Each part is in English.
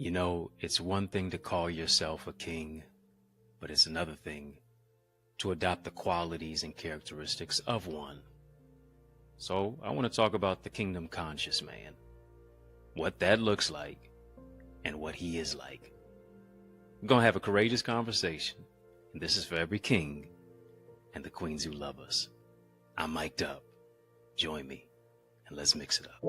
You know, it's one thing to call yourself a king, but it's another thing to adopt the qualities and characteristics of one. So I want to talk about the kingdom conscious man, what that looks like, and what he is like. We're going to have a courageous conversation, and this is for every king and the queens who love us. I'm mic'd up. Join me, and let's mix it up.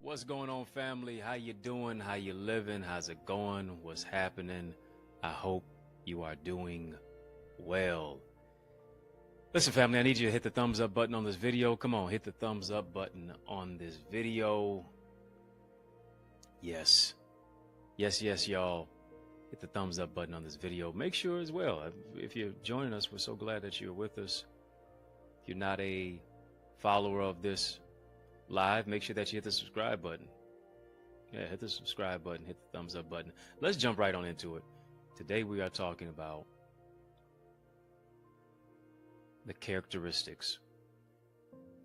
What's going on, family? How you doing? How you living? How's it going? What's happening? I hope you are doing well. Listen, family, I need you to hit the thumbs up button on this video. Come on, hit the thumbs up button on this video. Yes, y'all. Hit the thumbs up button on this video. Make sure as well, if you're joining us, we're so glad that you're with us. If you're not a follower of this live, make sure that you hit the subscribe button. Yeah, hit the subscribe button, hit the thumbs up button. Let's jump right on into it. Today we are talking about the characteristics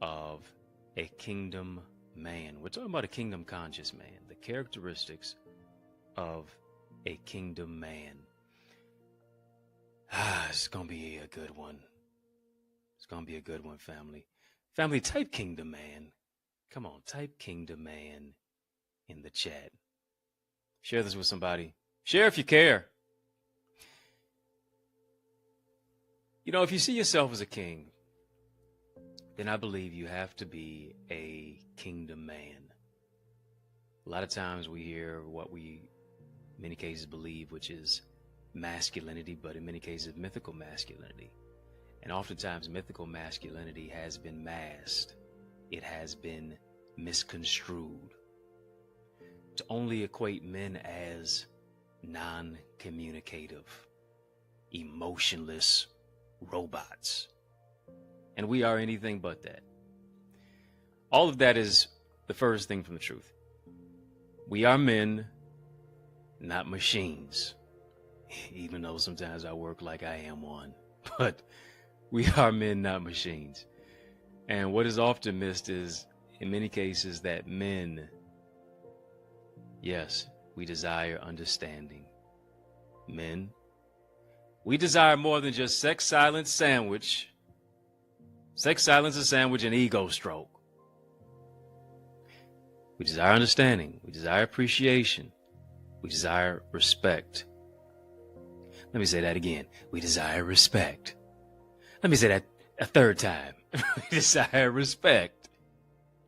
of a kingdom man. We're talking about a kingdom conscious man, the characteristics of a kingdom man. It's gonna be a good one. It's gonna be a good one, family. Family, type kingdom man. Come on, type kingdom man in the chat. Share this with somebody. Share if you care. You know, if you see yourself as a king, then I believe you have to be a kingdom man. A lot of times we hear what we, in many cases, believe, which is masculinity, but in many cases, mythical masculinity. And oftentimes, mythical masculinity has been masked. It has been misconstrued to only equate men as non-communicative, emotionless robots. And we are anything but that. All of that is the first thing from the truth. We are men, not machines. Even though sometimes I work like I am one. But we are men, not machines. And what is often missed is, in many cases, that men, yes, we desire understanding. Men, we desire more than just sex, silence, sandwich. Sex, silence, a sandwich, and ego stroke. We desire understanding. We desire appreciation. We desire respect. Let me say that again. We desire respect. Let me say that a third time. We desire respect,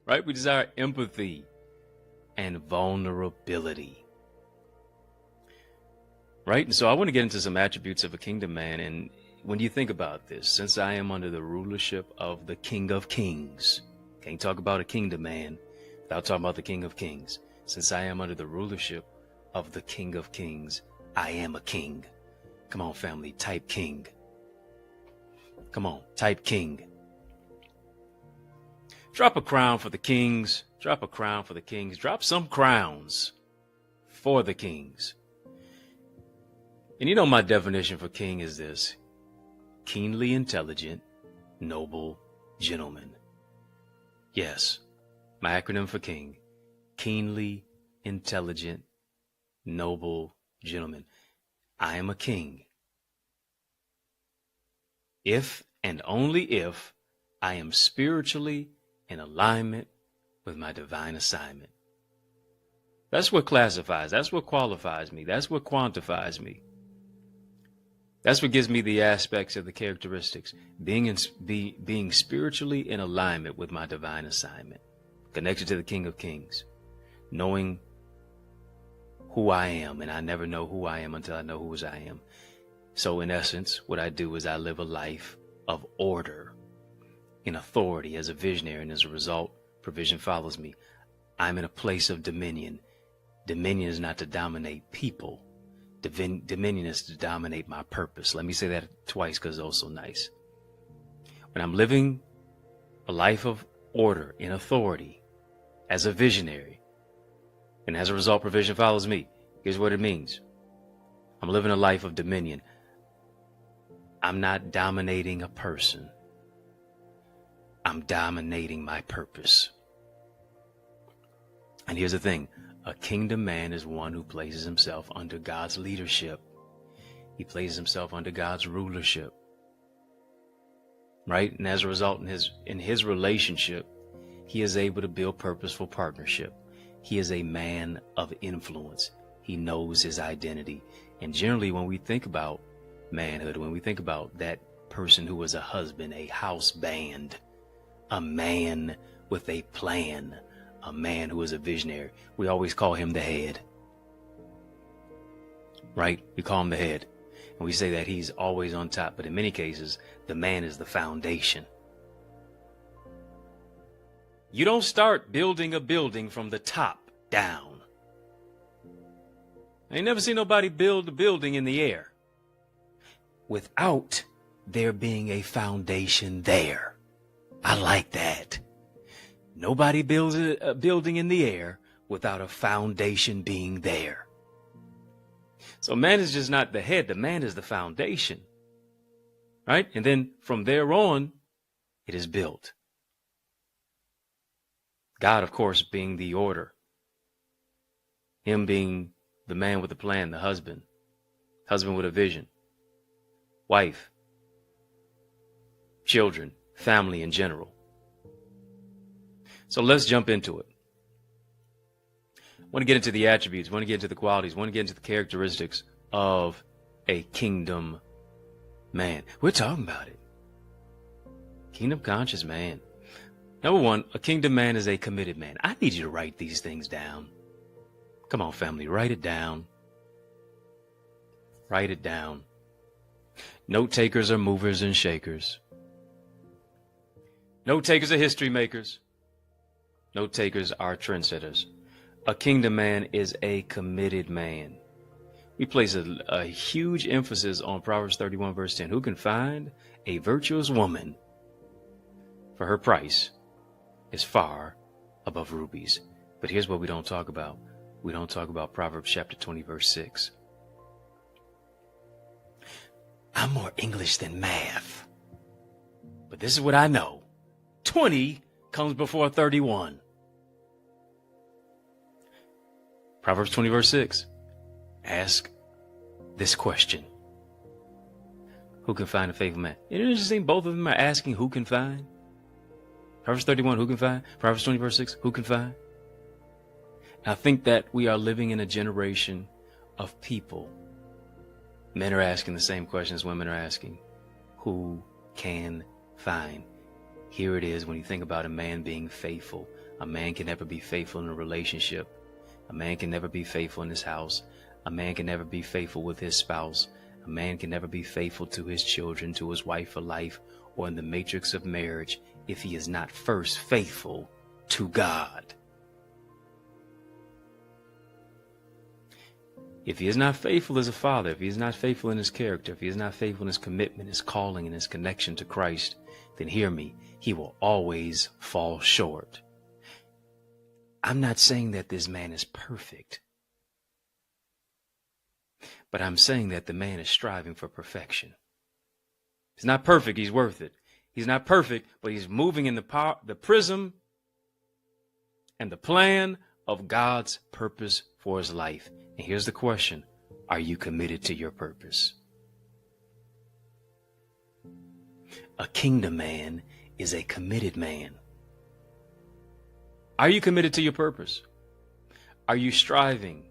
right? We desire empathy and vulnerability, right? And so I want to get into some attributes of a kingdom man. And when you think about this, since I am under the rulership of the King of Kings, can't talk about a kingdom man without talking about the King of Kings. Since I am under the rulership of the King of Kings, I am a king. Come on, family, type king. Come on, type king. Drop a crown for the kings. Drop a crown for the kings. Drop some crowns for the kings. And you know my definition for king is this: keenly intelligent, noble gentleman. Yes, my acronym for king: keenly intelligent, noble gentleman. I am a king if and only if I am spiritually in alignment with my divine assignment. That's what classifies, that's what qualifies me, that's what quantifies me. That's what gives me the aspects of the characteristics. Being spiritually in alignment with my divine assignment, connected to the King of Kings, knowing who I am, and I never know who I am until I know who I am. So in essence, what I do is I live a life of order in authority as a visionary, and as a result, provision follows me. I'm in a place of dominion. Dominion is not to dominate people. Dominion is to dominate my purpose. Let me say that twice because it's also nice. When I'm living a life of order in authority as a visionary, and as a result, provision follows me, here's what it means. I'm living a life of dominion. I'm not dominating a person. I'm dominating my purpose. And here's the thing. A kingdom man is one who places himself under God's leadership. He places himself under God's rulership. Right? And as a result, in his relationship, he is able to build purposeful partnership. He is a man of influence. He knows his identity. And generally, when we think about manhood, when we think about that person who is a husband, a house band, a man with a plan, a man who is a visionary, we always call him the head. Right? We call him the head. And we say that he's always on top. But in many cases, the man is the foundation. You don't start building a building from the top down. I ain't never seen nobody build a building in the air without there being a foundation there. I like that. Nobody builds a building in the air without a foundation being there. So man is just not the head. The man is the foundation. Right? And then from there on, it is built. God, of course, being the order. Him being the man with a plan, the husband. Husband with a vision. Wife. Children. Family in general. So let's jump into it. I want to get into the attributes. I want to get into the qualities. I want to get into the characteristics of a kingdom man. We're talking about it. Kingdom conscious man. Number one, a kingdom man is a committed man. I need you to write these things down. Come on, family, write it down. Write it down. Note takers are movers and shakers. Note takers are history makers. Note takers are trendsetters. A kingdom man is a committed man. We place a huge emphasis on Proverbs 31 verse 10. Who can find a virtuous woman? For her price is far above rubies. But here's what we don't talk about. We don't talk about Proverbs chapter 20 verse 6. I'm more English than math. But this is what I know. 20 comes before 31. Proverbs 20 verse 6. Ask this question. Who can find a faithful man? Isn't it interesting? Both of them are asking who can find. Proverbs 31, who can find? Proverbs 20 verse 6, who can find? And I think that we are living in a generation of people. Men are asking the same questions women are asking. Who can find? Here it is when you think about a man being faithful. A man can never be faithful in a relationship. A man can never be faithful in his house. A man can never be faithful with his spouse. A man can never be faithful to his children, to his wife for life, or in the matrix of marriage if he is not first faithful to God. If he is not faithful as a father, if he is not faithful in his character, if he is not faithful in his commitment, his calling, and his connection to Christ, then hear me, he will always fall short. I'm not saying that this man is perfect, but I'm saying that the man is striving for perfection. He's not perfect, he's worth it. He's not perfect, but he's moving in the prism and the plan of God's purpose for his life. And here's the question. Are you committed to your purpose? A kingdom man is a committed man. Are you committed to your purpose? Are you striving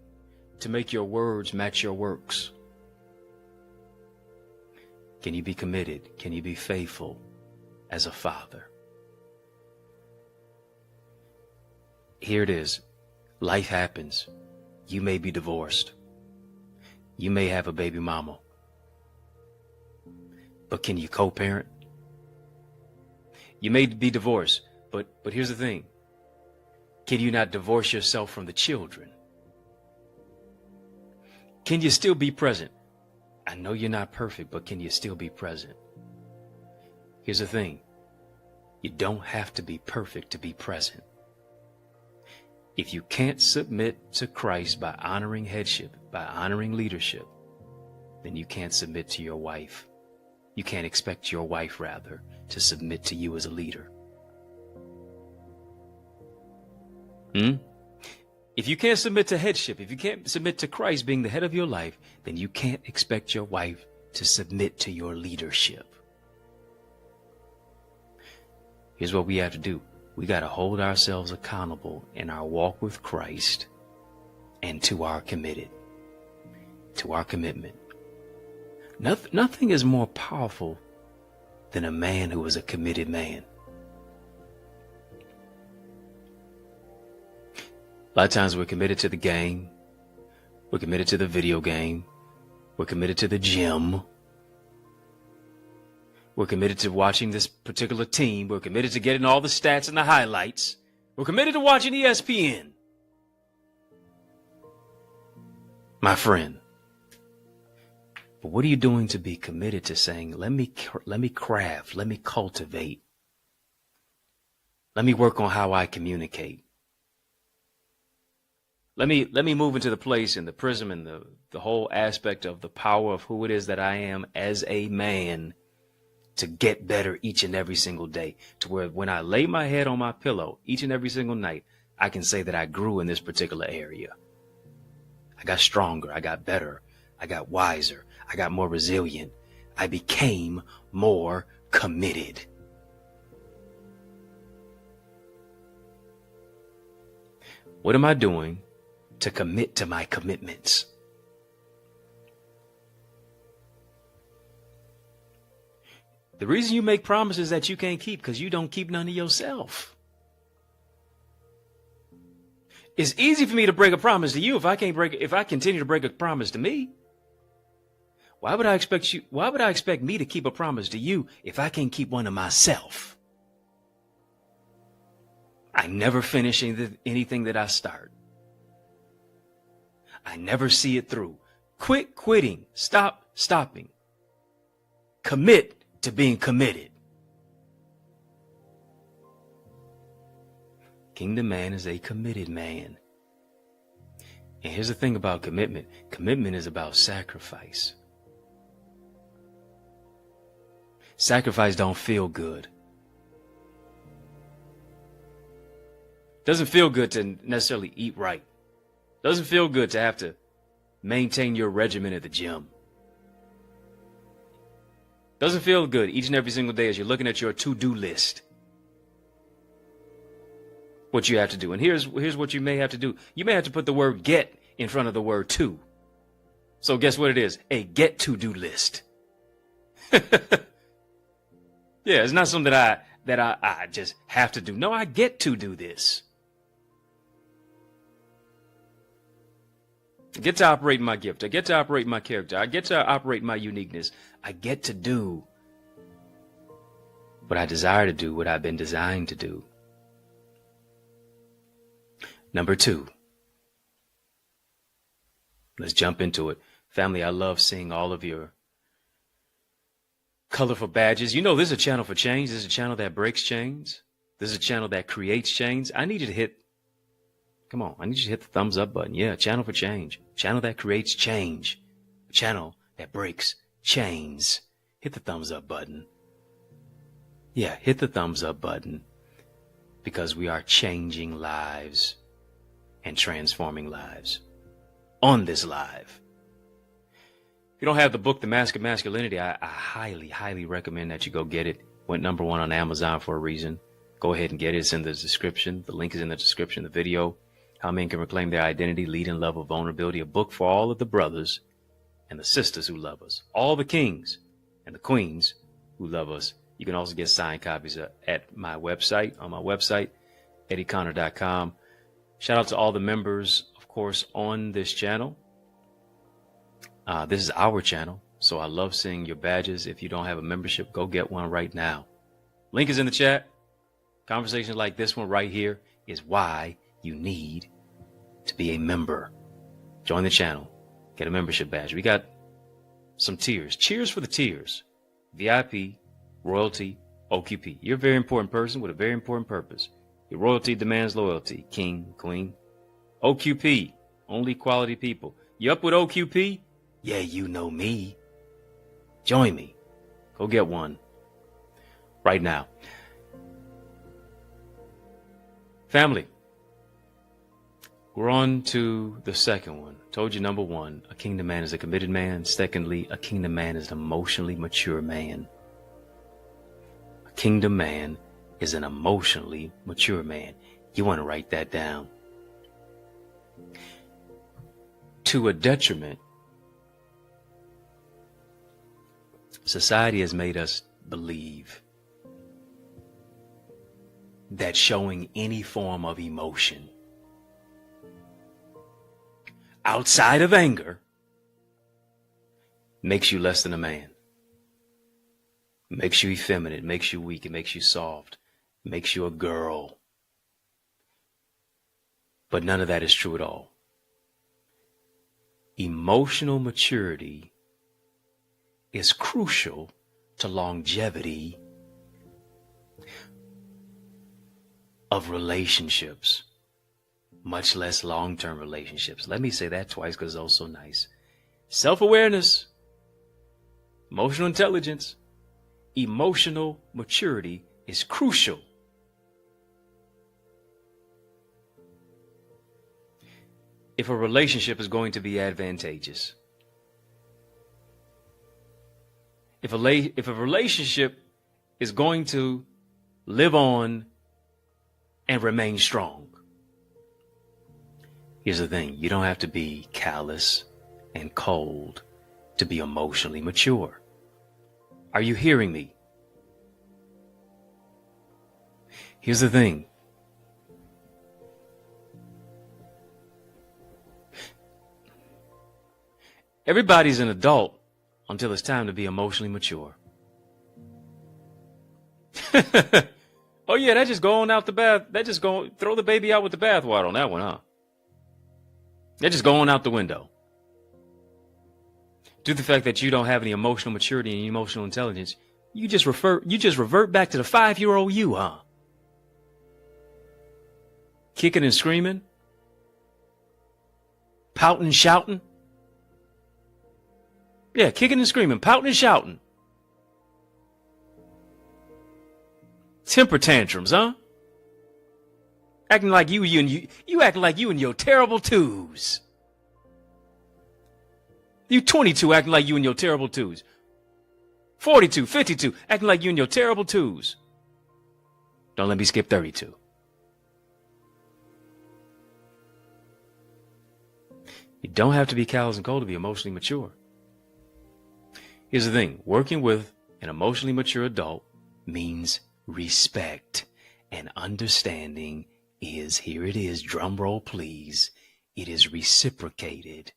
to make your words match your works? Can you be committed? Can you be faithful as a father? Here it is. Life happens. You may be divorced. You may have a baby mama. But can you co-parent? You may be divorced, but here's the thing. Can you not divorce yourself from the children? Can you still be present? I know you're not perfect, but can you still be present? Here's the thing. You don't have to be perfect to be present. If you can't submit to Christ by honoring headship, by honoring leadership, then you can't submit to your wife. You can't expect your wife, rather, to submit to you as a leader. If you can't submit to headship, if you can't submit to Christ being the head of your life, then you can't expect your wife to submit to your leadership. Here's what we have to do. We got to hold ourselves accountable in our walk with Christ and to our commitment. Nothing is more powerful than a man who is a committed man. A lot of times we're committed to the game. We're committed to the video game. We're committed to the gym. We're committed to watching this particular team. We're committed to getting all the stats and the highlights. We're committed to watching ESPN. My friend. But what are you doing to be committed to saying, let me craft, let me cultivate. Let me work on how I communicate. Let me move into the place and the prism and the whole aspect of the power of who it is that I am as a man to get better each and every single day, to where when I lay my head on my pillow each and every single night, I can say that I grew in this particular area. I got stronger. I got better. I got wiser. I got more resilient. I became more committed. What am I doing to commit to my commitments? The reason you make promises that you can't keep because you don't keep none of yourself. It's easy for me to break a promise to you if I continue to break a promise to me. Why would I expect me to keep a promise to you if I can't keep one to myself? I never finish anything that I start. I never see it through. Quit quitting. Stop stopping. Commit to being committed. Kingdom man is a committed man. And here's the thing about commitment. Commitment is about sacrifice. Sacrifice don't feel good. Doesn't feel good to necessarily eat right. Doesn't feel good to have to maintain your regimen at the gym. Doesn't feel good each and every single day as you're looking at your to-do list. What you have to do. And here's what you may have to do. You may have to put the word get in front of the word to. So guess what it is? A get to-do list. Yeah, it's not something that I just have to do. No, I get to do this. I get to operate my gift. I get to operate my character. I get to operate my uniqueness. I get to do what I desire to do, what I've been designed to do. Number 2. Let's jump into it. Family, I love seeing all of your colorful badges. You know, this is a channel for change. This is a channel that breaks chains. This is a channel that creates chains. I need you to hit the thumbs up button. Yeah, channel for change. Channel that creates change. Channel that breaks chains. Hit the thumbs up button. Yeah, hit the thumbs up button. Because we are changing lives and transforming lives on this live. If you don't have the book, The Mask of Masculinity, I highly, highly recommend that you go get it. Went number 1 on Amazon for a reason. Go ahead and get it. It's in the description. The link is in the description of the video. How Men Can Reclaim Their Identity, Lead in Love of Vulnerability. A book for all of the brothers and the sisters who love us. All the kings and the queens who love us. You can also get signed copies at on my website, EddieConnor.com. Shout out to all the members, of course, on this channel. This is our channel, so I love seeing your badges. If you don't have a membership, go get one right now. Link is in the chat. Conversations like this one right here is why you need to be a member. Join the channel. Get a membership badge. We got some tiers. Cheers for the tiers. VIP, royalty, OQP. You're a very important person with a very important purpose. Your royalty demands loyalty. King, queen. OQP, only quality people. You up with OQP? Yeah, you know me. Join me. Go get one right now. Family, we're on to the second one. Told you, number one, a kingdom man is a committed man. Secondly, a kingdom man is an emotionally mature man. A kingdom man is an emotionally mature man. You want to write that down. To a detriment, society has made us believe that showing any form of emotion outside of anger makes you less than a man. Makes you effeminate, makes you weak, it makes you soft, makes you a girl. But none of that is true at all. Emotional maturity is crucial to longevity of relationships, much less long-term relationships. Let me say that twice because it's also nice. Self-awareness, emotional intelligence, emotional maturity is crucial. If a relationship is going to be advantageous, if a relationship is going to live on and remain strong, here's the thing. You don't have to be callous and cold to be emotionally mature. Are you hearing me? Here's the thing. Everybody's an adult until it's time to be emotionally mature. Oh yeah, that just going out the bath. That just go throw the baby out with the bathwater on that one, huh? They're just going out the window. Due to the fact that you don't have any emotional maturity and emotional intelligence, you just revert back to the 5-year-old you, huh? Kicking and screaming, pouting, shouting. Yeah, kicking and screaming, pouting and shouting. Temper tantrums, huh? Acting like you acting like you in your terrible twos. You 22 acting like you in your terrible twos. 42, 52 acting like you in your terrible twos. Don't let me skip 32. You don't have to be callous and cold to be emotionally mature. Here's the thing. Working with an emotionally mature adult means respect and understanding is, here it is, drum roll please, it is reciprocated.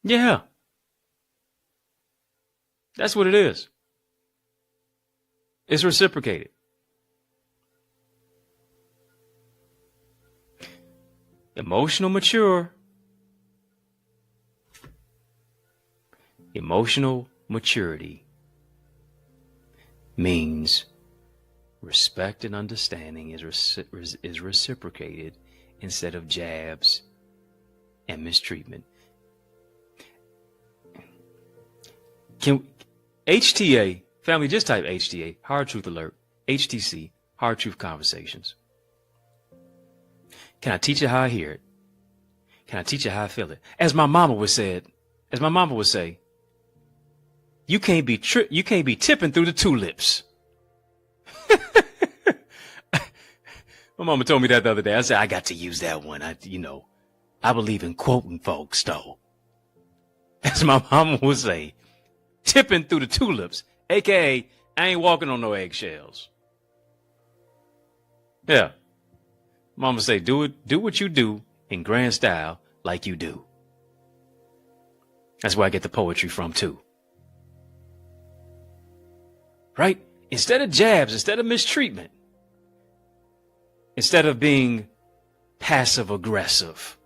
Yeah. That's what it is. It's reciprocated. Emotional mature. Emotional maturity means respect and understanding is reciprocated instead of jabs and mistreatment. Can HTA, family, just type HTA, Hard Truth Alert, HTC, Hard Truth Conversations. Can I teach you how I hear it? Can I teach you how I feel it? As my mama would say, you can't be tipping through the tulips. My mama told me that the other day. I said, I got to use that one. I believe in quoting folks, though. As my mama would say, tipping through the tulips, aka I ain't walking on no eggshells. Yeah. Mama say, do what you do in grand style like you do. That's where I get the poetry from too. Right? Instead of jabs, instead of mistreatment, instead of being passive aggressive,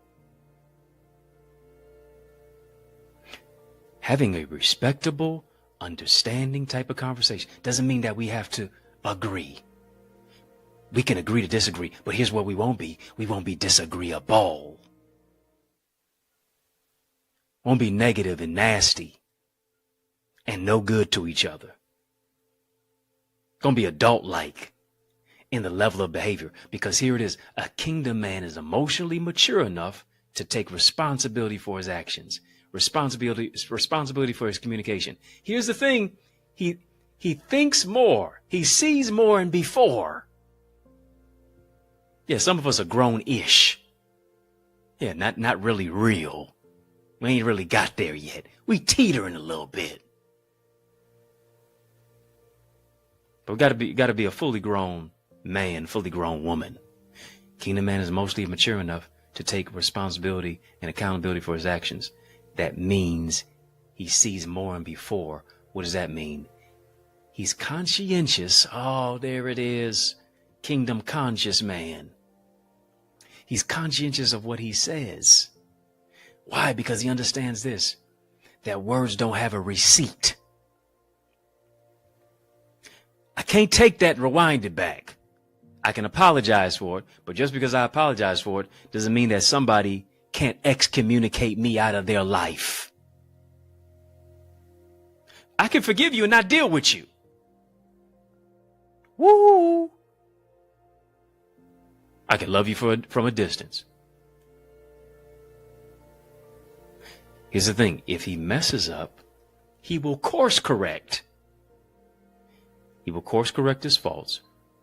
having a respectable, understanding type of conversation doesn't mean that we have to agree. We can agree to disagree, but here's what we won't be. We won't be disagreeable. Won't be negative and nasty and no good to each other. Gonna be adult-like in the level of behavior, because here it is. A kingdom man is emotionally mature enough to take responsibility for his actions, responsibility for his communication. Here's the thing. He thinks more. He sees more and before. Yeah, some of us are grown-ish. Yeah, not really real. We ain't really got there yet. We teetering a little bit. But we gotta be a fully grown man, fully grown woman. Kingdom man is mostly mature enough to take responsibility and accountability for his actions. That means he sees more and before. What does that mean? He's conscientious. Oh, there it is. Kingdom conscious man. He's conscientious of what he says. Why? Because he understands this, that words don't have a receipt. I can't take that and rewind it back. I can apologize for it, but just because I apologize for it doesn't mean that somebody can't excommunicate me out of their life. I can forgive you and not deal with you. Woo! I can love you from a distance. Here's the thing. If he messes up, he will course correct. He will course correct his faults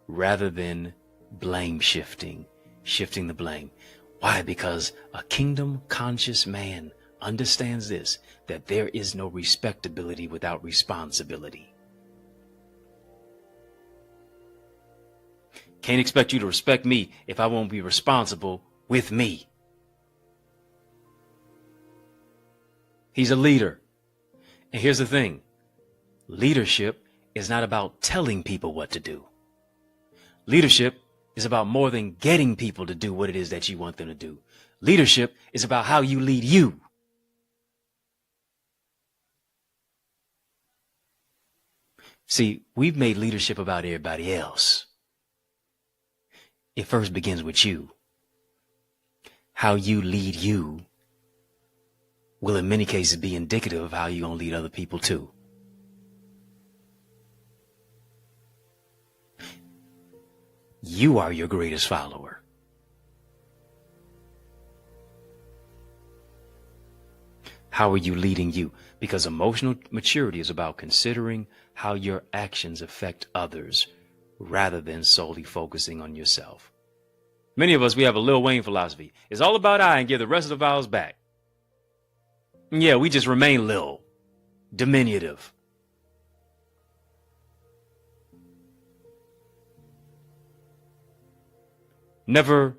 rather than blame shifting the blame. Why? Because a kingdom conscious man understands this, that there is no respectability without responsibility. Can't expect you to respect me if I won't be responsible with me. He's a leader. And here's the thing. Leadership is not about telling people what to do. Leadership is about more than getting people to do what it is that you want them to do. Leadership is about how you lead you. See, we've made leadership about everybody else. It first begins with you. How you lead you will in many cases be indicative of how you're going to lead other people too. You are your greatest follower. How are you leading you? Because emotional maturity is about considering how your actions affect others rather than solely focusing on yourself. Many of us, we have a Lil Wayne philosophy. It's all about I and give the rest of the vowels back. Yeah, we just remain Lil, diminutive. Never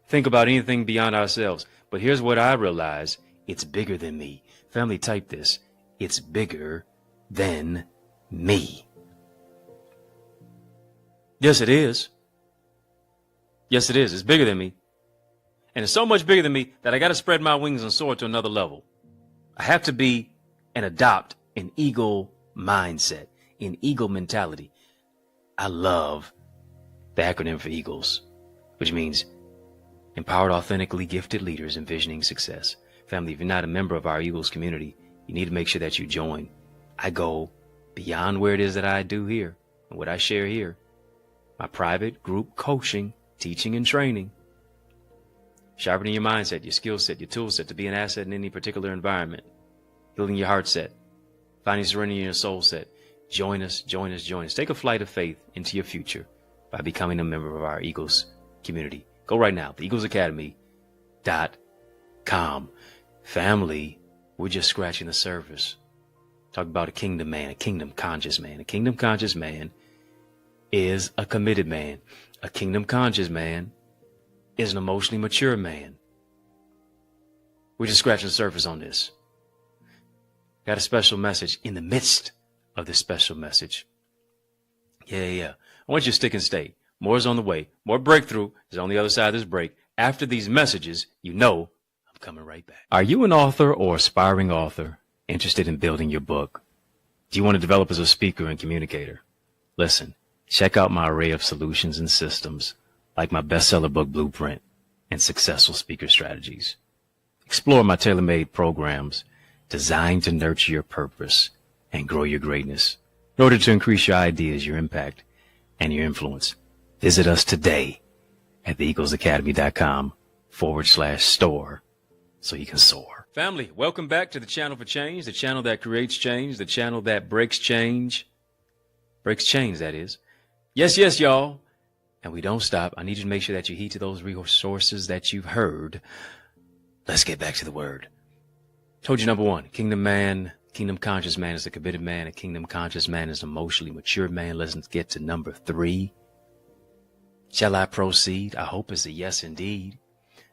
think about anything beyond ourselves. But here's what I realize. It's bigger than me. Family, type this. It's bigger than me. Yes, it is. Yes, it is. It's bigger than me. And it's so much bigger than me that I got to spread my wings and soar to another level. I have to be and adopt an eagle mindset, an eagle mentality. I love the acronym for EAGLES, which means Empowered Authentically Gifted Leaders Envisioning Success. Family, if you're not a member of our EAGLES community, you need to make sure that you join. I go beyond where it is that I do here and what I share here. My private group coaching, teaching, and training. Sharpening your mindset, your skill set, your tool set to be an asset in any particular environment. Building your heart set. Finding serenity in your soul set. Join us, join us, join us. Take a flight of faith into your future by becoming a member of our Eagles community. Go right now, theeaglesacademy.com. Family, we're just scratching the surface. Talk about a kingdom man, a kingdom conscious man. A kingdom conscious man is a committed man. A kingdom conscious man is an emotionally mature man. We're just scratching the surface on this. Got a special message in the midst of this special message. Yeah. I want you to stick and stay. More is on the way. More breakthrough is on the other side of this break. After these messages, you know I'm coming right back. Are you an author or aspiring author interested in building your book? Do you want to develop as a speaker and communicator? Listen, check out my array of solutions and systems like my bestseller book blueprint and successful speaker strategies. Explore my tailor-made programs designed to nurture your purpose and grow your greatness in order to increase your ideas, your impact, and your influence. Visit us today at theeaglesacademy.com/store so you can soar. Family, welcome back to the channel for change, the channel that creates change, the channel that breaks change. Breaks chains, that is. Yes, y'all. And we don't stop. I need you to make sure that you heed to those resources that you've heard. Let's get back to the word. Told you number one, kingdom man, kingdom conscious man is a committed man. A kingdom conscious man is an emotionally mature man. Let's get to number 3. Shall I proceed? I hope it's a yes indeed.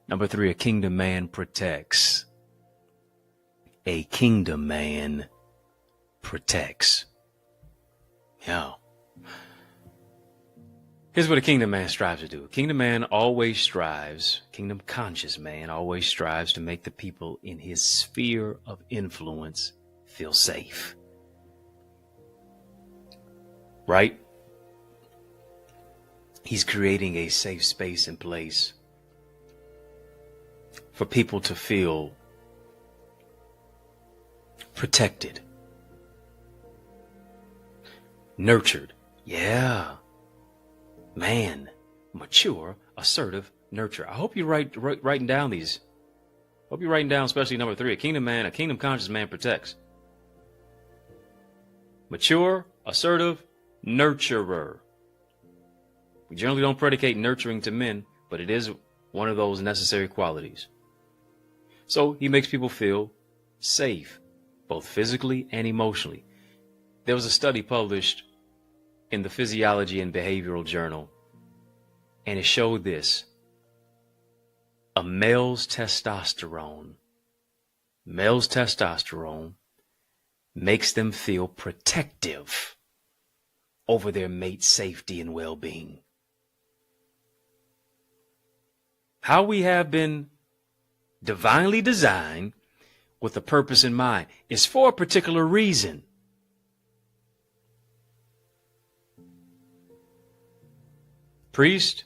Number 3, a kingdom man protects. A kingdom man protects. Yeah. Here's what a kingdom man strives to do. A kingdom man always strives, kingdom conscious man always strives to make the people in his sphere of influence feel safe. Right? He's creating a safe space and place for people to feel protected, nurtured. Yeah. Man, mature, assertive, nurture. I hope you're writing down these. Hope you're writing down, especially number 3. A kingdom man, a kingdom conscious man protects. Mature, assertive, nurturer. We generally don't predicate nurturing to men, but it is one of those necessary qualities. So he makes people feel safe, both physically and emotionally. There was a study published in the Physiology and Behavioral Journal, and it showed this. A male's testosterone makes them feel protective over their mate's safety and well-being. How we have been divinely designed with a purpose in mind is for a particular reason. Priest,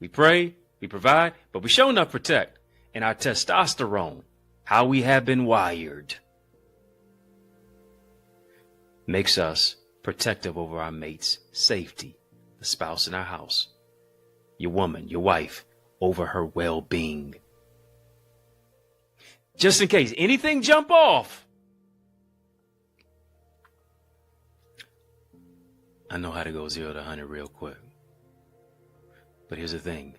we pray, we provide, but we sure enough protect. And our testosterone, how we have been wired, makes us protective over our mate's safety, the spouse in our house, your woman, your wife, over her well-being. Just in case anything jump off, I know how to go 0 to 100 real quick. But here's the thing.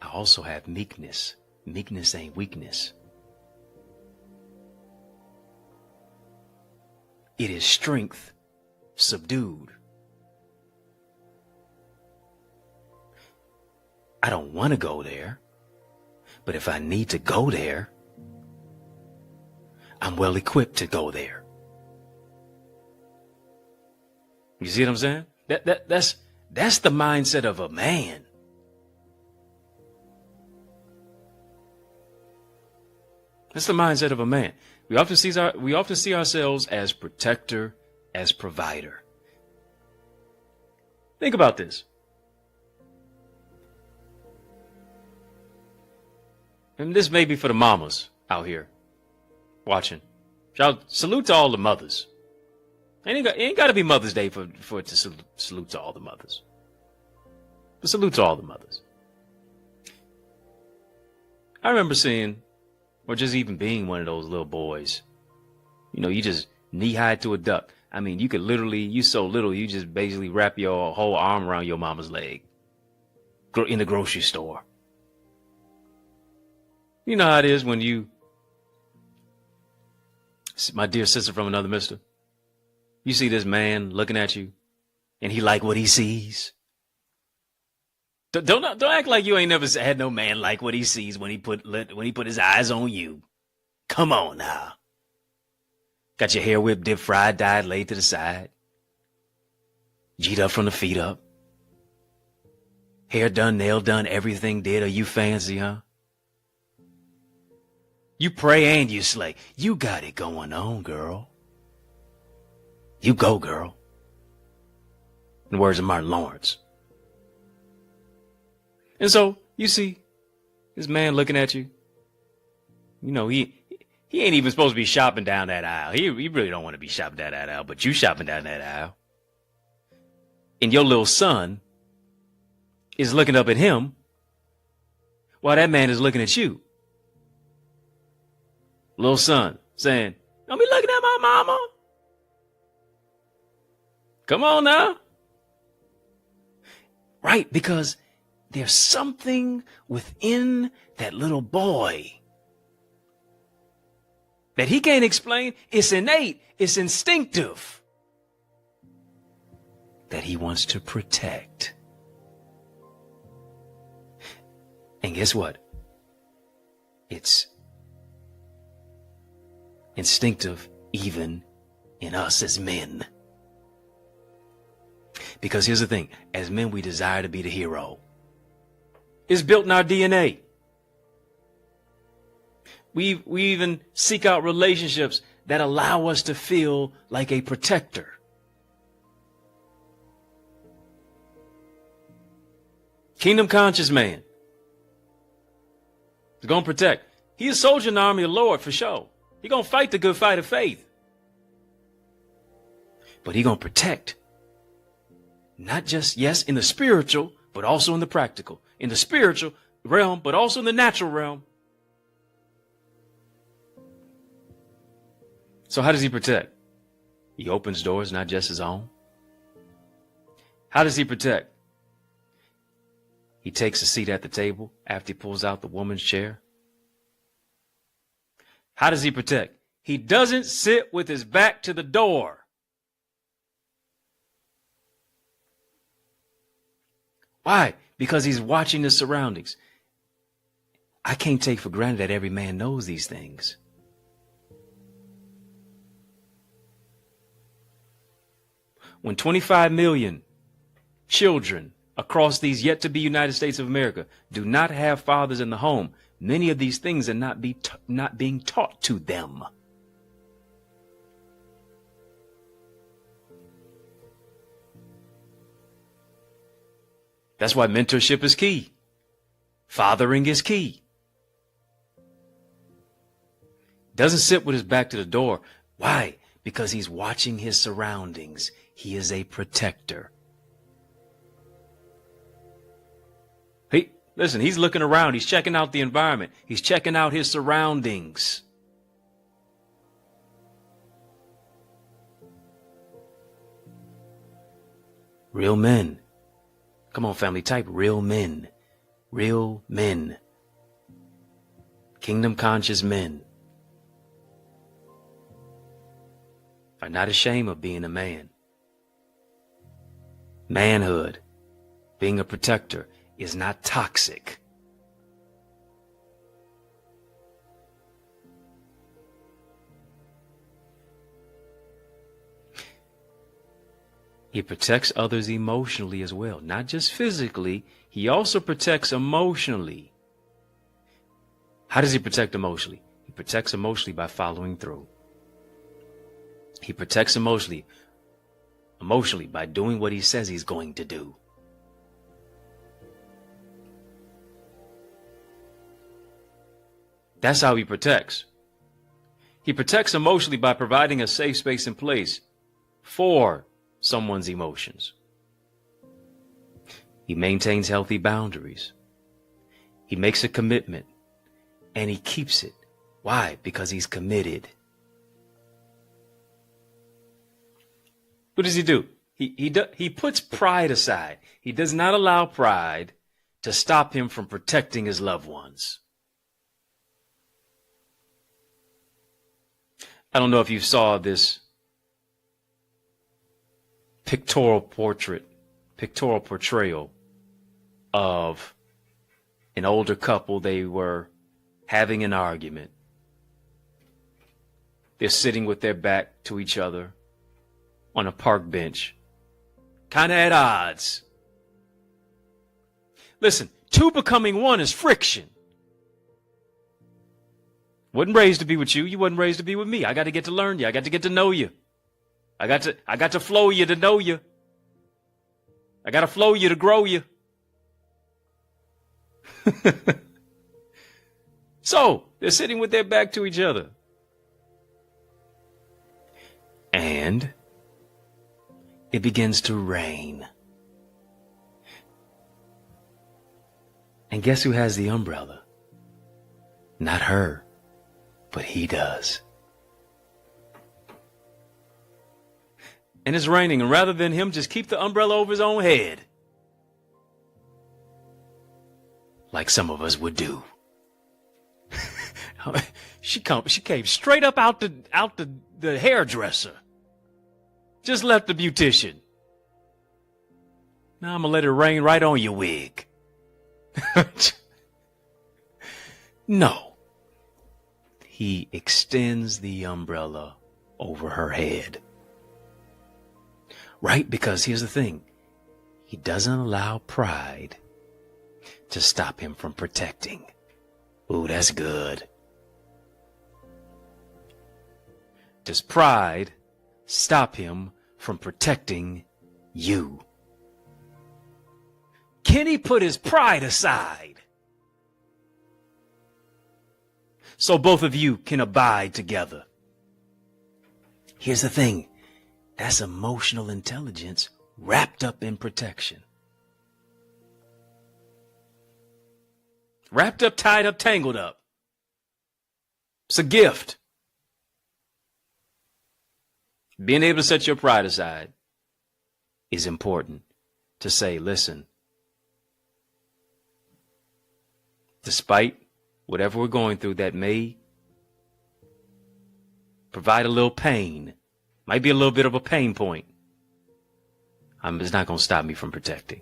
I also have meekness. Meekness ain't weakness. It is strength subdued. I don't want to go there, but if I need to go there, I'm well equipped to go there. You see what I'm saying? That's the mindset of a man. That's the mindset of a man. We often see ourselves as protector, as provider. Think about this. And this may be for the mamas out here watching. Y'all, salute to all the mothers. It ain't got to be Mother's Day for it to salute to all the mothers. But salute to all the mothers. I remember seeing, or just even being one of those little boys. You know, you just knee-high to a duck. I mean, you could literally, you so little, you just basically wrap your whole arm around your mama's leg in the grocery store. You know how it is when you, my dear sister from another mister, you see this man looking at you, and he like what he sees. Don't act like you ain't never had no man like what he sees when he put his eyes on you. Come on now. Got your hair whipped, dip, fried, dyed, laid to the side. G'd up from the feet up. Hair done, nail done, everything did. Are you fancy, huh? You pray and you slay. You got it going on, girl. You go, girl. In the words of Martin Lawrence. And so, you see, this man looking at you. You know, he ain't even supposed to be shopping down that aisle. He really don't want to be shopping down that aisle, but you shopping down that aisle. And your little son is looking up at him while that man is looking at you. Little son saying, don't be looking at my mama. Come on now. Right, because there's something within that little boy that he can't explain. It's innate. It's instinctive that he wants to protect. And guess what? It's instinctive even in us as men. Because here's the thing. As men, we desire to be the hero. It's built in our DNA. We even seek out relationships that allow us to feel like a protector. Kingdom conscious man is going to protect. He's a soldier in the army of the Lord for sure. He's going to fight the good fight of faith. But he's going to protect. Not just, yes, in the spiritual, but also in the practical. In the spiritual realm, but also in the natural realm. So how does he protect? He opens doors, not just his own. How does he protect? He takes a seat at the table after he pulls out the woman's chair. How does he protect? He doesn't sit with his back to the door. Why? Because he's watching the surroundings. I can't take for granted that every man knows these things. When 25 million children across these yet to be United States of America do not have fathers in the home, many of these things are not being taught to them. That's why mentorship is key. Fathering is key. Doesn't sit with his back to the door. Why? Because he's watching his surroundings. He is a protector. Listen, he's looking around. He's checking out the environment. He's checking out his surroundings. Real men. Come on, family, type real men. Real men. Kingdom conscious men are not ashamed of being a man. Manhood, being a protector, is not toxic. He protects others emotionally as well, not just physically. He also protects emotionally. How does he protect emotionally? He protects emotionally by following through. He protects emotionally by doing what he says he's going to do. That's how he protects. He protects emotionally by providing a safe space and place for someone's emotions. He maintains healthy boundaries. He makes a commitment and he keeps it. Why? Because he's committed. What does he do? He puts pride aside. He does not allow pride to stop him from protecting his loved ones. I don't know if you saw this pictorial portrayal of an older couple. They were having an argument. They're sitting with their back to each other on a park bench, kind of at odds. Listen, two becoming one is friction. Wasn't raised to be with you. You wasn't raised to be with me. I got to get to learn you. I got to get to know you. I got to flow you to know you. I got to flow you to grow you. So they're sitting with their back to each other. And it begins to rain. And guess who has the umbrella? Not her, but he does. And it's raining, and rather than him just keep the umbrella over his own head, like some of us would do, she came straight up out the hairdresser. Just left the beautician. Now I'm gonna let it rain right on your wig. No. He extends the umbrella over her head. Right? Because here's the thing. He doesn't allow pride to stop him from protecting. Ooh, that's good. Does pride stop him from protecting you? Can he put his pride aside so both of you can abide together? Here's the thing. That's emotional intelligence wrapped up in protection. Wrapped up, tied up, tangled up. It's a gift. Being able to set your pride aside is important. To say, listen, despite whatever we're going through that may provide a little pain, might be a little bit of a pain point, it's not going to stop me from protecting.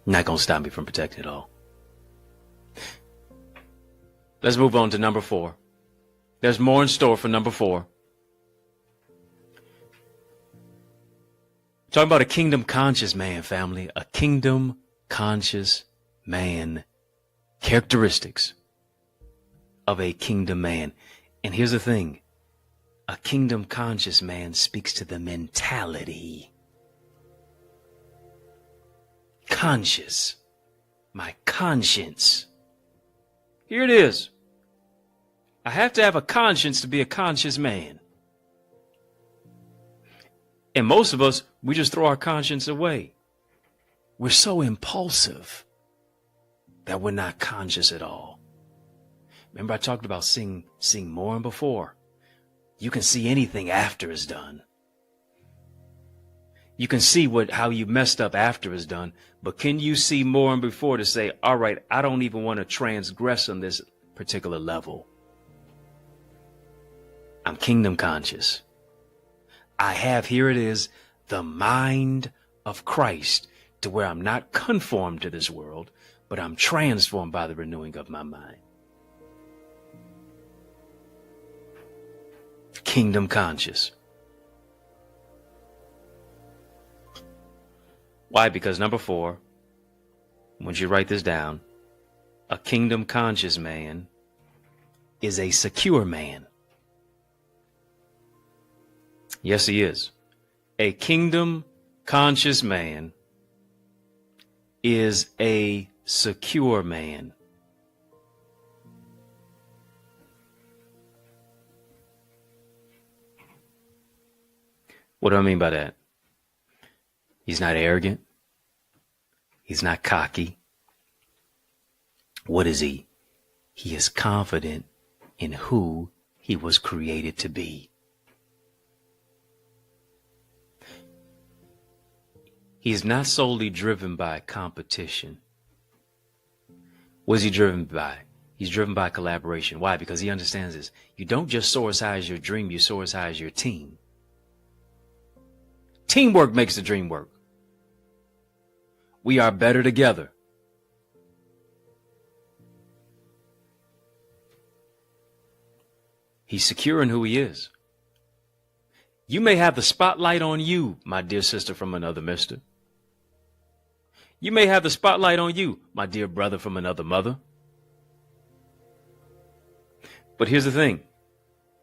Not going to stop me from protecting at all. Let's move on to number 4. There's more in store for number 4. Talking about a kingdom conscious man, family. A kingdom conscious man. Characteristics of a kingdom man. And here's the thing. A kingdom conscious man speaks to the mentality. Conscious. My conscience. Here it is. I have to have a conscience to be a conscious man. And most of us, we just throw our conscience away. We're so impulsive that we're not conscious at all. Remember I talked about seeing more and before. You can see anything after it's done. You can see how you messed up after it's done, but can you see more and before to say, all right, I don't even want to transgress on this particular level. I'm kingdom conscious. I have, here it is, the mind of Christ, to where I'm not conformed to this world, but I'm transformed by the renewing of my mind. Kingdom conscious. Why? Because number 4, once you write this down, a kingdom conscious man is a secure man. Yes, he is. A kingdom conscious man is a secure man. What do I mean by that? He's not arrogant. He's not cocky. What is he? He is confident in who he was created to be. He is not solely driven by competition. What is he driven by? He's driven by collaboration. Why? Because he understands this. You don't just soar as high as your dream, you soar as high as your team. Teamwork makes the dream work. We are better together. He's secure in who he is. You may have the spotlight on you, my dear sister from another mister. You may have the spotlight on you, my dear brother from another mother. But here's the thing.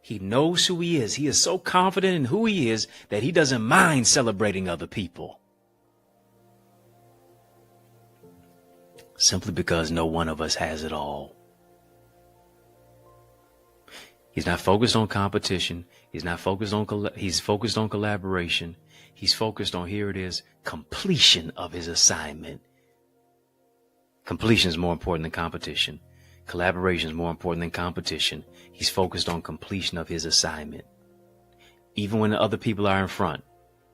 He knows who he is. He is so confident in who he is that he doesn't mind celebrating other people. Simply because no one of us has it all. He's not focused on competition. He's not focused on, he's focused on collaboration. He's focused on, here it is, completion of his assignment. Completion is more important than competition. Collaboration is more important than competition. He's focused on completion of his assignment. Even when the other people are in front,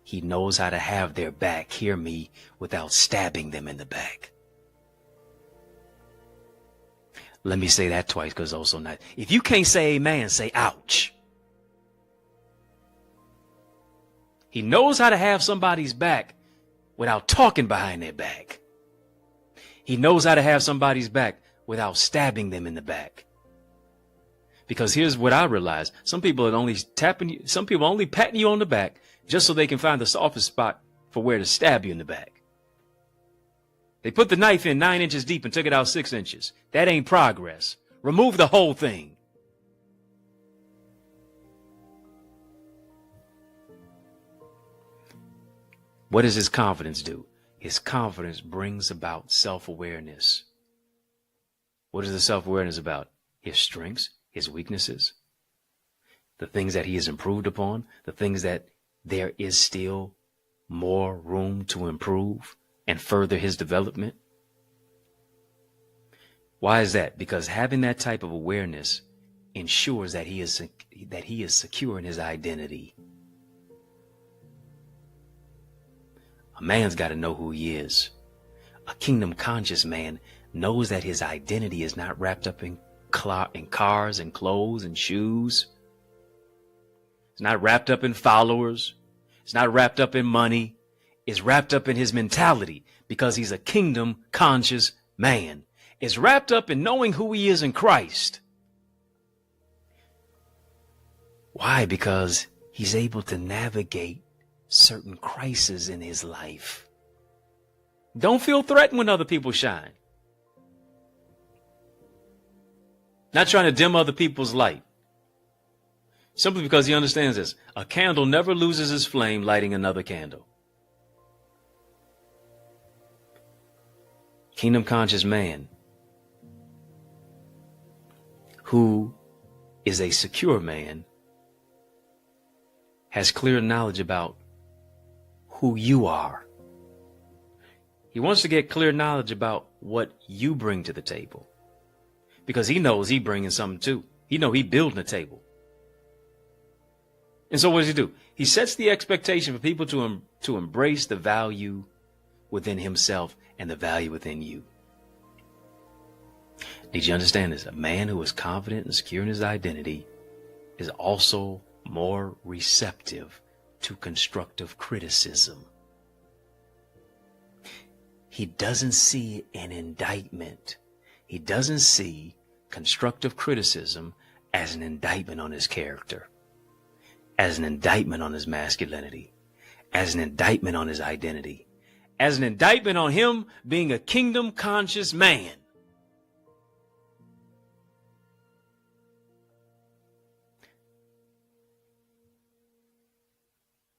he knows how to have their back, hear me, without stabbing them in the back. Let me say that twice because it's also nice. If you can't say amen, say ouch. He knows how to have somebody's back without talking behind their back. He knows how to have somebody's back without stabbing them in the back. Because here's what I realize. Some people are only patting you on the back just so they can find the softest spot for where to stab you in the back. They put the knife in 9 inches deep and took it out 6 inches. That ain't progress. Remove the whole thing. What does his confidence do? His confidence brings about self-awareness. What is the self-awareness about? His strengths, his weaknesses, the things that he has improved upon, the things that there is still more room to improve and further his development. Why is that? Because having that type of awareness ensures that he is secure in his identity. A man's got to know who he is. A kingdom conscious man knows that his identity is not wrapped up in cars and clothes and shoes. It's not wrapped up in followers. It's not wrapped up in money. It's wrapped up in his mentality because he's a kingdom conscious man. It's wrapped up in knowing who he is in Christ. Why? Because he's able to navigate certain crises in his life. Don't feel threatened when other people shine. Not trying to dim other people's light. Simply because he understands this. A candle never loses its flame lighting another candle. Kingdom conscious man who is a secure man has clear knowledge about who you are. He wants to get clear knowledge about what you bring to the table because he knows he bringing something too. He know he building a table. And so what does he do? He sets the expectation for people to embrace the value within himself and the value within you. Did you understand this? A man who is confident and secure in his identity is also more receptive to constructive criticism. He doesn't see an indictment. He doesn't see constructive criticism as an indictment on his character, as an indictment on his masculinity, as an indictment on his identity, as an indictment on him being a kingdom conscious man.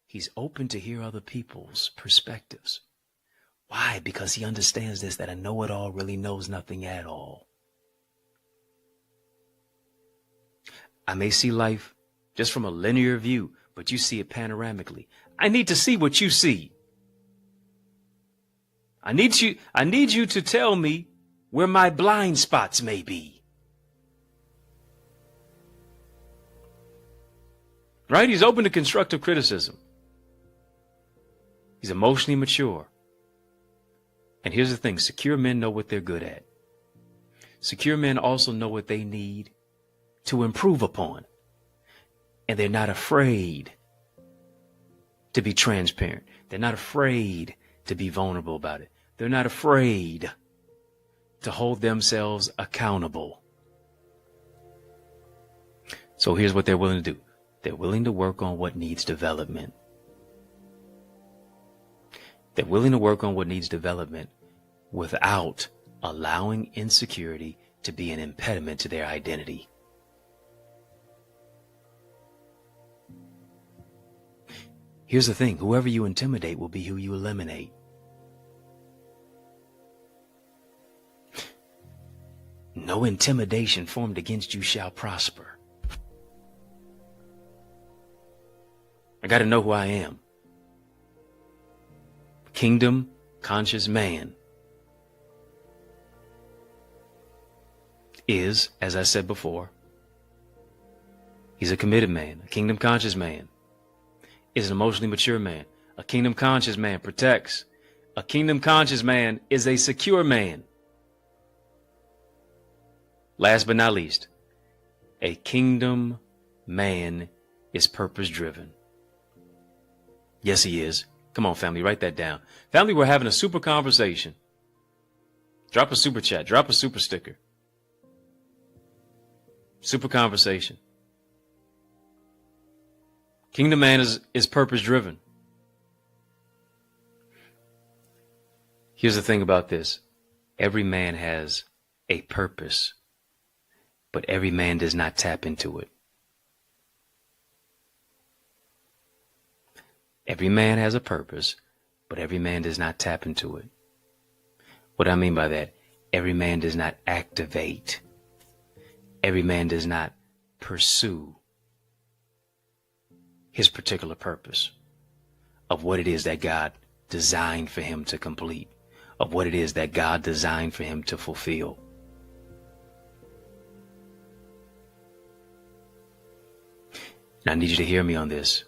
He's open to hear other people's perspectives. Why? Because he understands this, that a know-it-all really knows nothing at all. I may see life just from a linear view, but you see it panoramically. I need to see what you see. I need you to tell me where my blind spots may be. Right? He's open to constructive criticism. He's emotionally mature. And here's the thing, secure men know what they're good at. Secure men also know what they need to improve upon. And they're not afraid to be transparent. They're not afraid to be vulnerable about it They're not afraid to hold themselves accountable. So here's what they're willing to do. They're willing to work on what needs development. They're willing to work on what needs development without allowing insecurity to be an impediment to their identity. Here's the thing. Whoever you intimidate will be who you eliminate. No intimidation formed against you shall prosper. I got to know who I am. Kingdom conscious man is, as I said before, he's a committed man. A kingdom conscious man is an emotionally mature man. A kingdom conscious man protects. A kingdom conscious man is a secure man. Last but not least, a kingdom man is purpose driven. Yes, he is. Come on, family, write that down. Family, we're having a super conversation. Drop a super chat. Drop a super sticker. Super conversation. Kingdom man is purpose driven. Here's the thing about this. Every man has a purpose, but every man does not tap into it. Every man has a purpose, but every man does not tap into it. What I mean by that, every man does not activate. Every man does not pursue his particular purpose of what it is that God designed for him to complete, of what it is that God designed for him to fulfill. And I need you to hear me on this.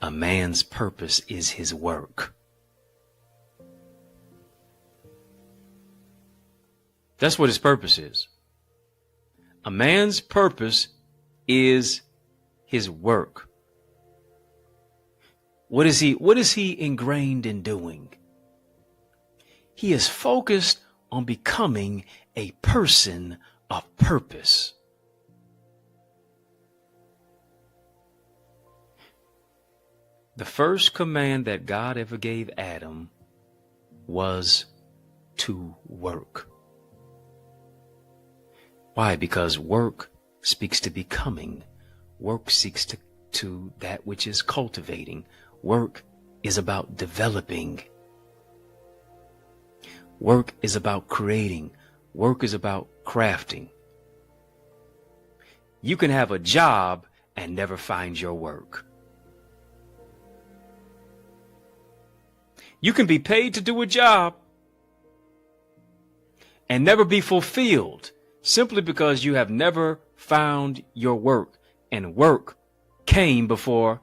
A man's purpose is his work. That's what his purpose is. A man's purpose is his work. What is he ingrained in doing? He is focused on becoming a person of purpose. The first command that God ever gave Adam was to work. Why? Because work speaks to becoming. Work speaks to that which is cultivating. Work is about developing. Work is about creating. Work is about crafting. You can have a job and never find your work. You can be paid to do a job and never be fulfilled simply because you have never found your work. And work came before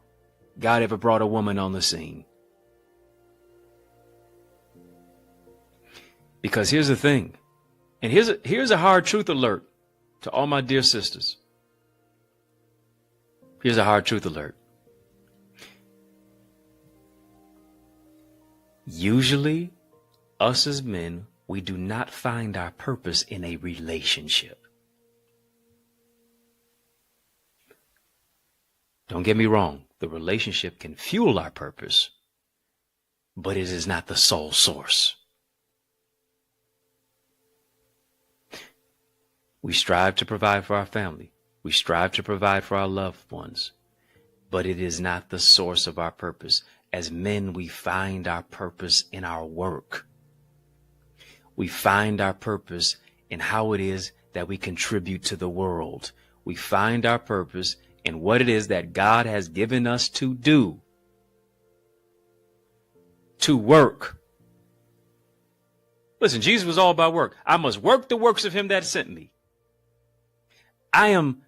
God ever brought a woman on the scene. Because here's the thing, and here's a hard truth alert to all my dear sisters. Here's a hard truth alert. Usually, us as men, we do not find our purpose in a relationship. Don't get me wrong, the relationship can fuel our purpose, but it is not the sole source. We strive to provide for our family. We strive to provide for our loved ones, but it is not the source of our purpose. As men, we find our purpose in our work. We find our purpose in how it is that we contribute to the world. We find our purpose in what it is that God has given us to do. To work. Listen, Jesus was all about work. I must work the works of him that sent me. I am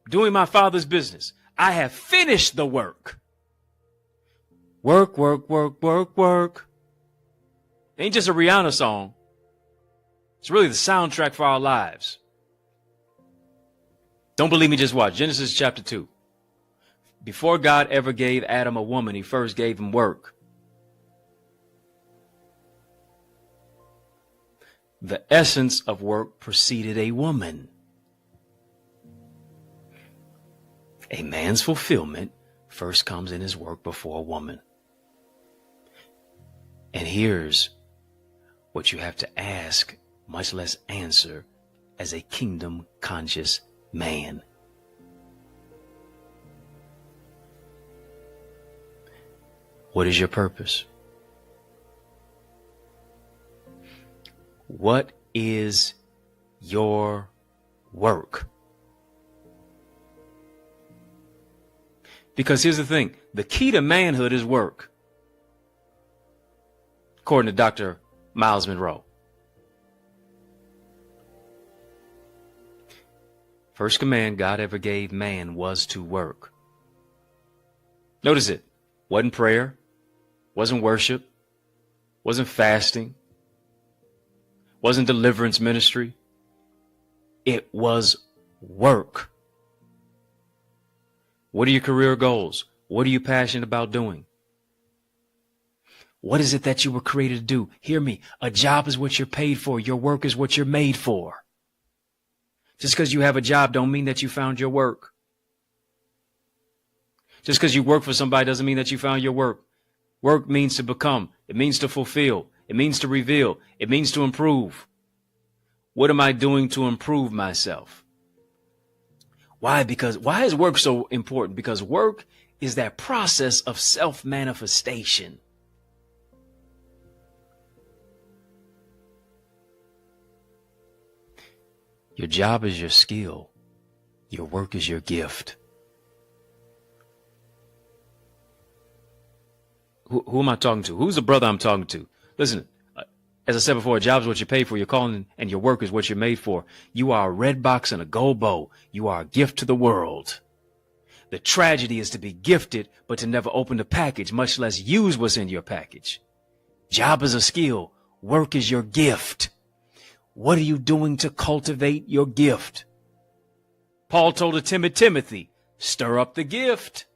doing my Father's business. I have finished the work. Work, work, work, work, work. It ain't just a Rihanna song. It's really the soundtrack for our lives. Don't believe me? Just watch Genesis chapter 2. Before God ever gave Adam a woman, he first gave him work. The essence of work preceded a woman. A man's fulfillment first comes in his work before a woman. And here's what you have to ask, much less answer, as a kingdom conscious man. What is your purpose? What is your work? Because here's the thing, the key to manhood is work, according to Dr. Miles Monroe. First command God ever gave man was to work. Notice it. Wasn't prayer, wasn't worship, wasn't fasting, wasn't deliverance ministry. It was work. What are your career goals? What are you passionate about doing? What is it that you were created to do? Hear me. A job is what you're paid for. Your work is what you're made for. Just because you have a job don't mean that you found your work. Just because you work for somebody doesn't mean that you found your work. Work means to become. It means to fulfill. It means to reveal. It means to improve. What am I doing to improve myself? Why? Why is work so important? Because work is that process of self-manifestation. Your job is your skill. Your work is your gift. Who am I talking to? Who's the brother I'm talking to? Listen, as I said before, a job is what you pay for, your calling, and your work is what you're made for. You are a red box and a gold bow. You are a gift to the world. The tragedy is to be gifted, but to never open the package, much less use what's in your package. Job is a skill. Work is your gift. What are you doing to cultivate your gift? Paul told a timid Timothy, stir up the gift.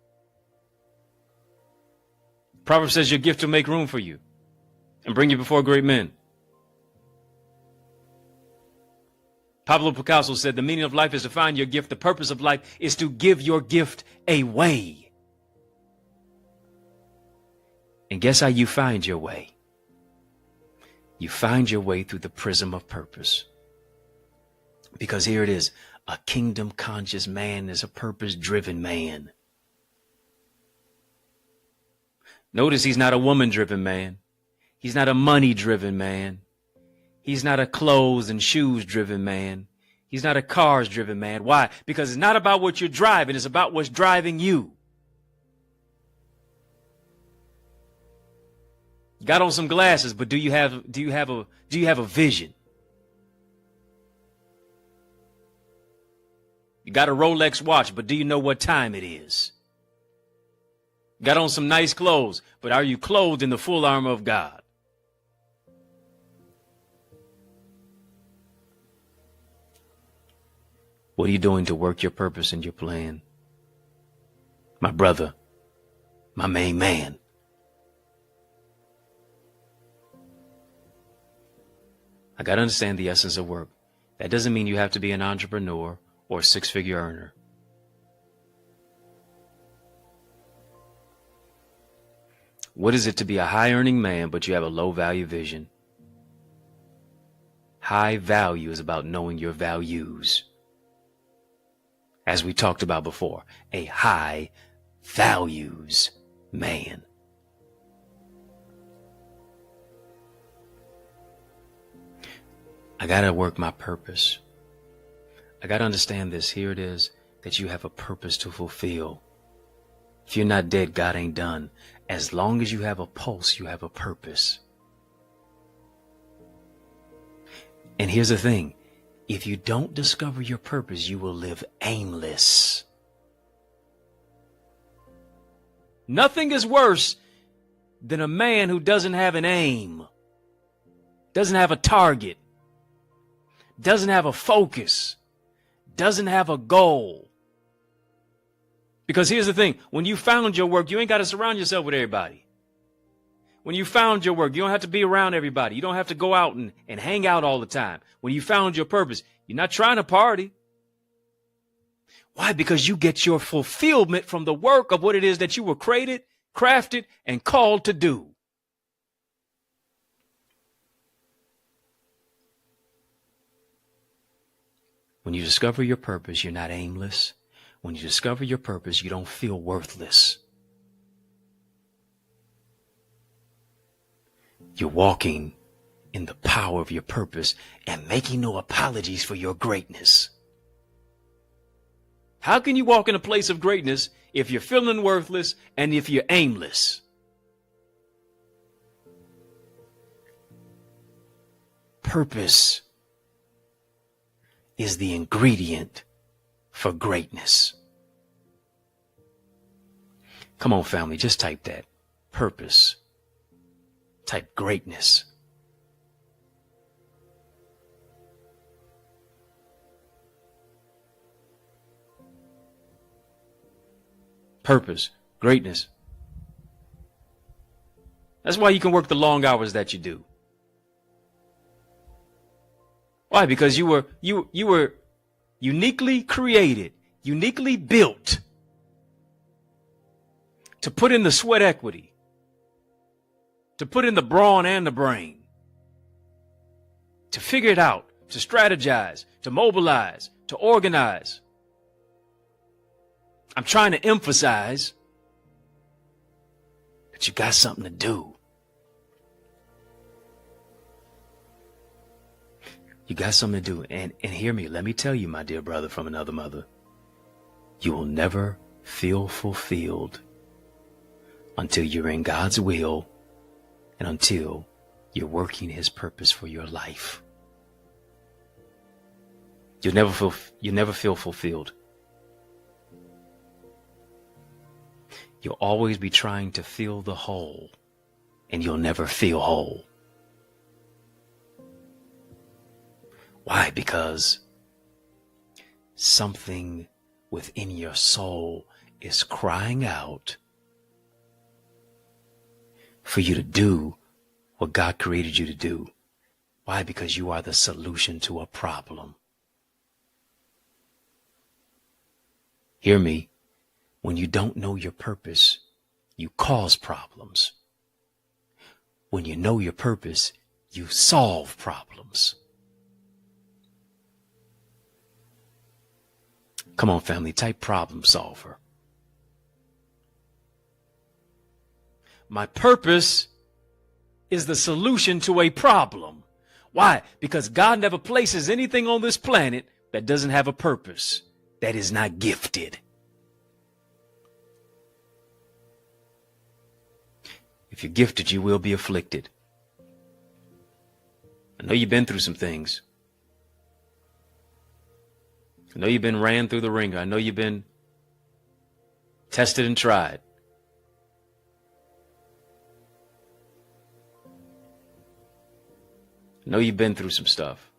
Proverbs says your gift will make room for you and bring you before great men. Pablo Picasso said the meaning of life is to find your gift. The purpose of life is to give your gift away. And guess how you find your way? You find your way through the prism of purpose. Because here it is, a kingdom conscious man is a purpose driven man. Notice he's not a woman driven man. He's not a money driven man. He's not a clothes and shoes driven man. He's not a cars driven man. Why? Because it's not about what you're driving. It's about what's driving you. You got on some glasses, but do you have a vision? You got a Rolex watch, but do you know what time it is? You got on some nice clothes, but are you clothed in the full armor of God? What are you doing to work your purpose and your plan? My brother, my main man. I got to understand the essence of work. That doesn't mean you have to be an entrepreneur or a six-figure earner. What is it to be a high-earning man, but you have a low-value vision? High value is about knowing your values. As we talked about before, a high values man. I got to work my purpose. I got to understand this. Here it is, that you have a purpose to fulfill. If you're not dead, God ain't done. As long as you have a pulse, you have a purpose. And here's the thing. If you don't discover your purpose, you will live aimless. Nothing is worse than a man who doesn't have an aim, doesn't have a target, doesn't have a focus, doesn't have a goal. Because here's the thing. When you found your work, you ain't got to surround yourself with everybody. When you found your work, you don't have to be around everybody. You don't have to go out and hang out all the time. When you found your purpose, you're not trying to party. Why? Because you get your fulfillment from the work of what it is that you were created, crafted, and called to do. When you discover your purpose, you're not aimless. When you discover your purpose, you don't feel worthless. You're walking in the power of your purpose and making no apologies for your greatness. How can you walk in a place of greatness if you're feeling worthless and if you're aimless? Purpose is the ingredient for greatness. Come on, family, just type that. Purpose. Type greatness. Purpose, greatness. That's why you can work the long hours that you do. Why? Because you were uniquely created, uniquely built to put in the sweat equity, to put in the brawn and the brain, to figure it out, to strategize, to mobilize, to organize. I'm trying to emphasize that you got something to do. You got something to do. And hear me, let me tell you, my dear brother from another mother, you will never feel fulfilled until you're in God's will and until you're working his purpose for your life. You'll never feel fulfilled. You'll always be trying to fill the hole, and you'll never feel whole. Why? Because something within your soul is crying out for you to do what God created you to do. Why? Because you are the solution to a problem. Hear me. When you don't know your purpose, you cause problems. When you know your purpose, you solve problems. Come on, family, type problem solver. My purpose is the solution to a problem. Why? Because God never places anything on this planet that doesn't have a purpose, that is not gifted. If you're gifted, you will be afflicted. I know you've been through some things. I know you've been ran through the ringer. I know you've been tested and tried. I know you've been through some stuff.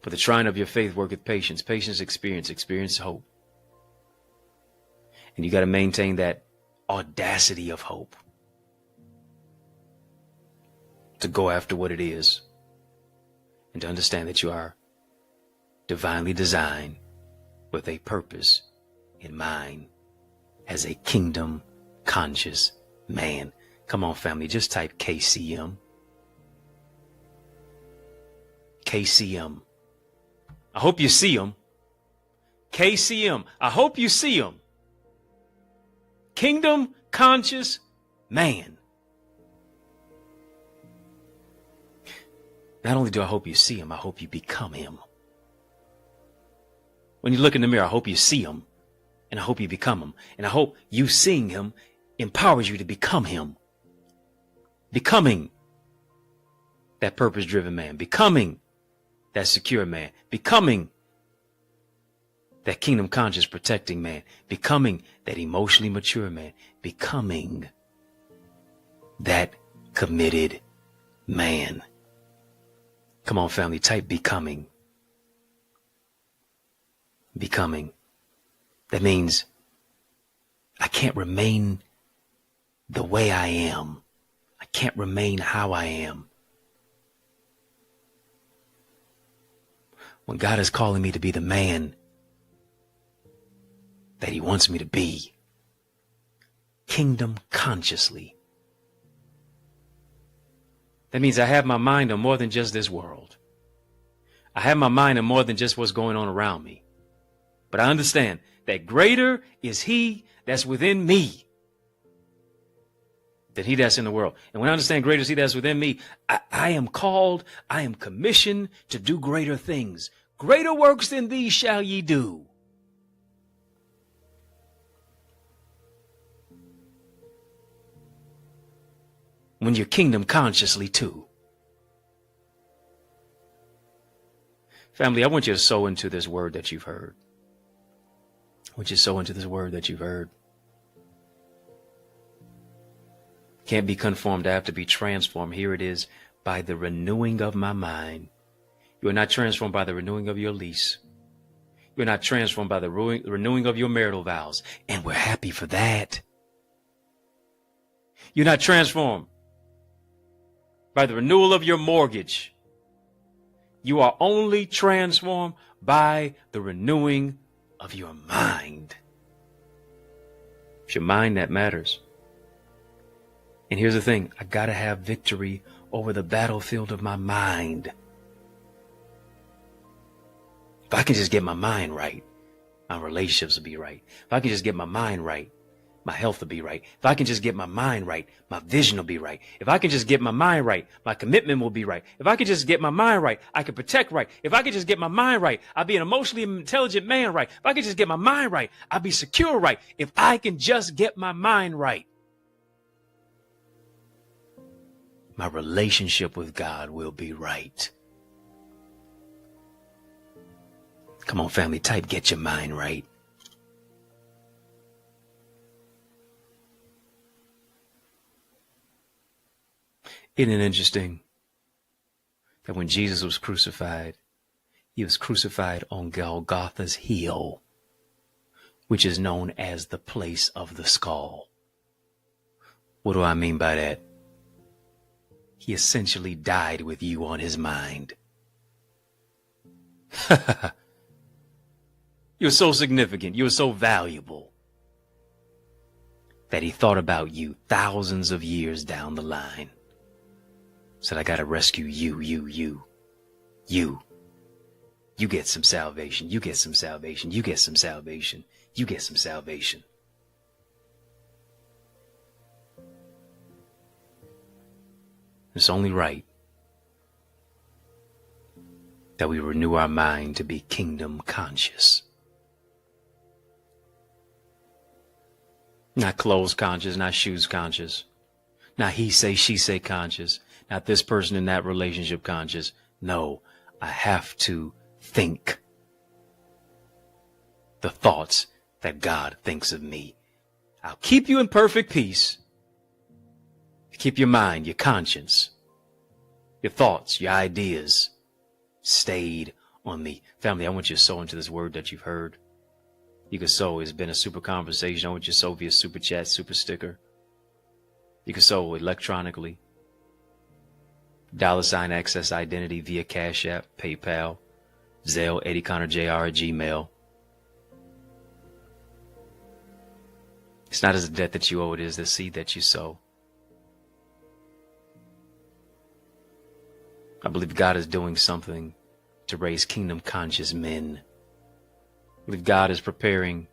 But the trying of your faith worketh patience. Patience, experience, hope. And you got to maintain that audacity of hope to go after what it is and to understand that you are divinely designed with a purpose in mind as a kingdom conscious man. Come on, family, just type KCM. KCM. I hope you see them. KCM. I hope you see them. Kingdom conscious man. Not only do I hope you see him, I hope you become him. When you look in the mirror, I hope you see him, and I hope you become him. And I hope you seeing him empowers you to become him. Becoming that purpose-driven man. Becoming that secure man. Becoming that kingdom-conscious protecting man. Becoming that emotionally mature man. Becoming that committed man. Come on, family, type becoming. becoming. That means I can't remain the way I am. I can't remain how I am. When God is calling me to be the man that he wants me to be, kingdom consciously, that means I have my mind on more than just this world. I have my mind on more than just what's going on around me. But I understand that greater is he that's within me than he that's in the world. And when I understand greater is he that's within me, I am called, I am commissioned to do greater things. Greater works than these shall ye do. When you're kingdom consciously too. Family, I want you to sow into this word that you've heard. I want you to sow into this word that you've heard. Can't be conformed, I have to be transformed. Here it is, by the renewing of my mind. You are not transformed by the renewing of your lease. You're not transformed by the renewing of your marital vows. And we're happy for that. You're not transformed by the renewal of your mortgage. You are only transformed by the renewing of your mind. It's your mind that matters. And here's the thing, I gotta have victory over the battlefield of my mind. If I can just get my mind right, my relationships will be right. If I can just get my mind right, my health will be right. If I can just get my mind right, my vision will be right. If I can just get my mind right, my commitment will be right. If I can just get my mind right, I can protect right. If I can just get my mind right, I'll be an emotionally intelligent man right. If I can just get my mind right, I'll be secure right. If I can just get my mind right, my relationship with God will be right. Come on, family, type, get your mind right. Isn't it interesting that when Jesus was crucified, he was crucified on Golgotha's hill, which is known as the place of the skull. What do I mean by that? He essentially died with you on his mind. You're so significant. You're so valuable that he thought about you thousands of years down the line. Said, I got to rescue you. You get some salvation. You get some salvation. You get some salvation. You get some salvation. It's only right that we renew our mind to be kingdom conscious. Not clothes conscious, not shoes conscious, not he say, she say conscious, not this person in that relationship conscious. No, I have to think the thoughts that God thinks of me. I'll keep you in perfect peace. Keep your mind, your conscience, your thoughts, your ideas stayed on me. Family, I want you to sow into this word that you've heard. You can sow. It's been a super conversation. I want you to sow via super chat, super sticker. You can sow electronically. $ access identity via Cash App, PayPal, Zelle, EddieConnorJr at Gmail. It's not as a debt that you owe, it is the seed that you sow. I believe God is doing something to raise kingdom conscious men. I believe God is preparing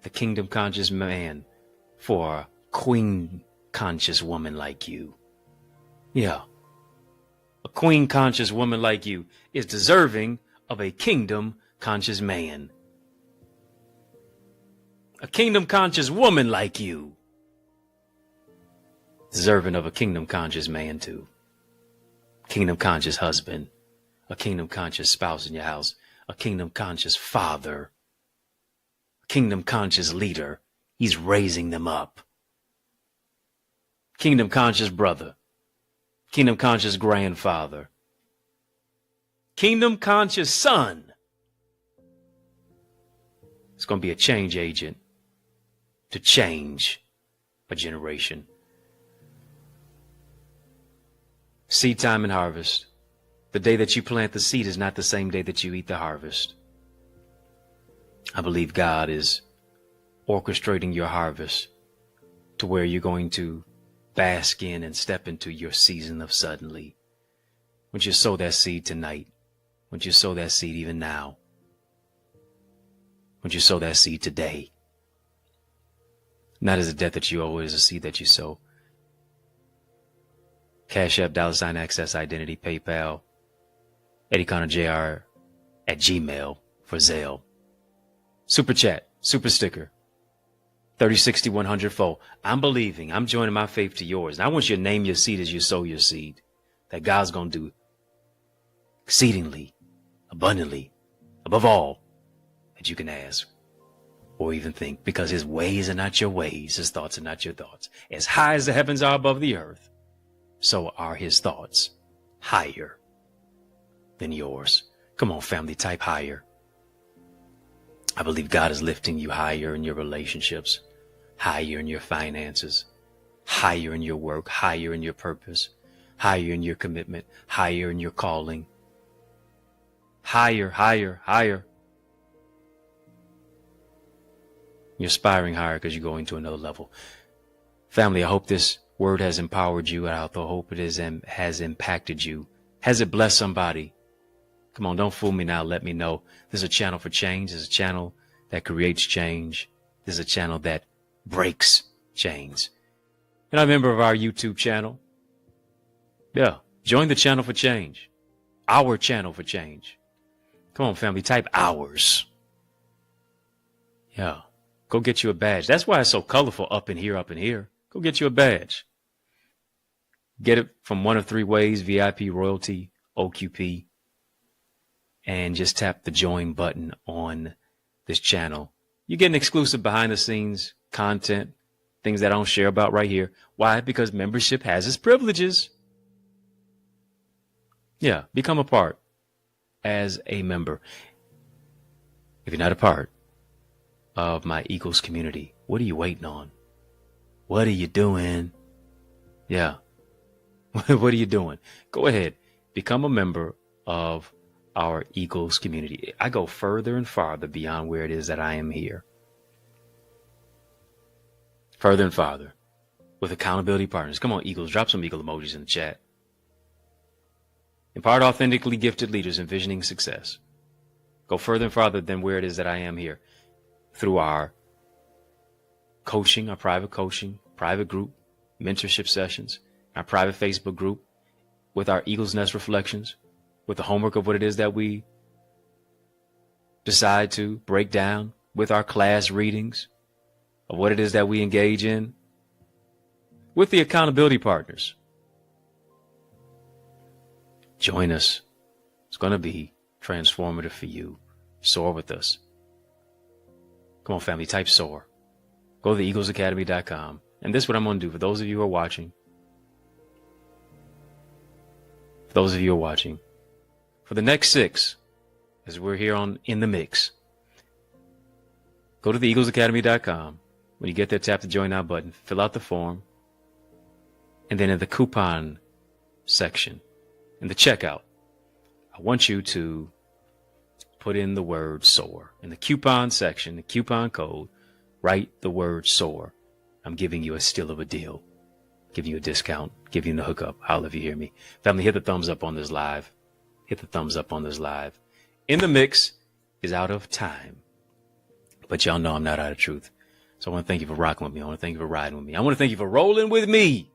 the kingdom conscious man for a queen conscious woman like you. Yeah. A queen conscious woman like you is deserving of a kingdom conscious man. A kingdom conscious woman like you deserving of a kingdom conscious man too. Kingdom conscious husband, a kingdom conscious spouse in your house, a kingdom conscious father, a kingdom conscious leader. He's raising them up. Kingdom conscious brother, kingdom conscious grandfather, kingdom conscious son. It's going to be a change agent to change a generation. Seed time and harvest. The day that you plant the seed is not the same day that you eat the harvest. I believe God is orchestrating your harvest to where you're going to bask in and step into your season of suddenly. Once you sow that seed tonight, once you sow that seed even now, once you sow that seed today, not as a debt that you owe, it is a seed that you sow. Cash App, $ Access Identity, PayPal, EddieConnorJr at Gmail for Zelle. Super Chat, Super Sticker, 3060 100 fold. I'm believing, I'm joining my faith to yours. And I want you to name your seed as you sow your seed. That God's going to do exceedingly, abundantly, above all that you can ask or even think, because his ways are not your ways. His thoughts are not your thoughts. As high as the heavens are above the earth, so are his thoughts higher than yours. Come on, family, type higher. I believe God is lifting you higher in your relationships, higher in your finances, higher in your work, higher in your purpose, higher in your commitment, higher in your calling. Higher, higher, higher. You're aspiring higher because you're going to another level. Family, I hope this word has empowered you. I hope it has impacted you. Has it blessed somebody? Come on, don't fool me now. Let me know. This is a channel for change. This is a channel that creates change. This is a channel that breaks chains. And I'm a member of our YouTube channel. Yeah, join the channel for change. Our channel for change. Come on, family, type ours. Yeah, go get you a badge. That's why it's so colorful up in here, up in here. Go get you a badge. Get it from one of three ways: VIP, royalty, OQP. And just tap the join button on this channel. You get an exclusive behind the scenes content, things that I don't share about right here. Why? Because membership has its privileges. Yeah, become a part as a member. If you're not a part of my Eagles community, what are you waiting on? What are you doing? Yeah. What are you doing? Go ahead. Become a member of our Eagles community. I go further and farther beyond where it is that I am here. Further and farther with accountability partners. Come on, Eagles, drop some Eagle emojis in the chat. Impart authentically gifted leaders envisioning success. Go further and farther than where it is that I am here through our coaching, our private group, mentorship sessions, our private Facebook group, with our Eagles Nest reflections, with the homework of what it is that we decide to break down, with our class readings of what it is that we engage in, with the accountability partners. Join us. It's going to be transformative for you. Soar with us. Come on, family, type soar. Go to theeaglesacademy.com. And this is what I'm going to do for those of you who are watching. For those of you who are watching. For the next 6, as we're here on In the Mix, go to theeaglesacademy.com. When you get there, tap the Join Now button, fill out the form, and then in the coupon section, in the checkout, I want you to put in the word SOAR. In the coupon section, the coupon code, write the word SOAR. I'm giving you a steal of a deal, giving you a discount, giving you the hookup. However you hear me. Family, hit the thumbs up on this live. Hit the thumbs up on this live. In the Mix is out of time. But y'all know I'm not out of truth. So I want to thank you for rocking with me. I want to thank you for riding with me. I want to thank you for rolling with me.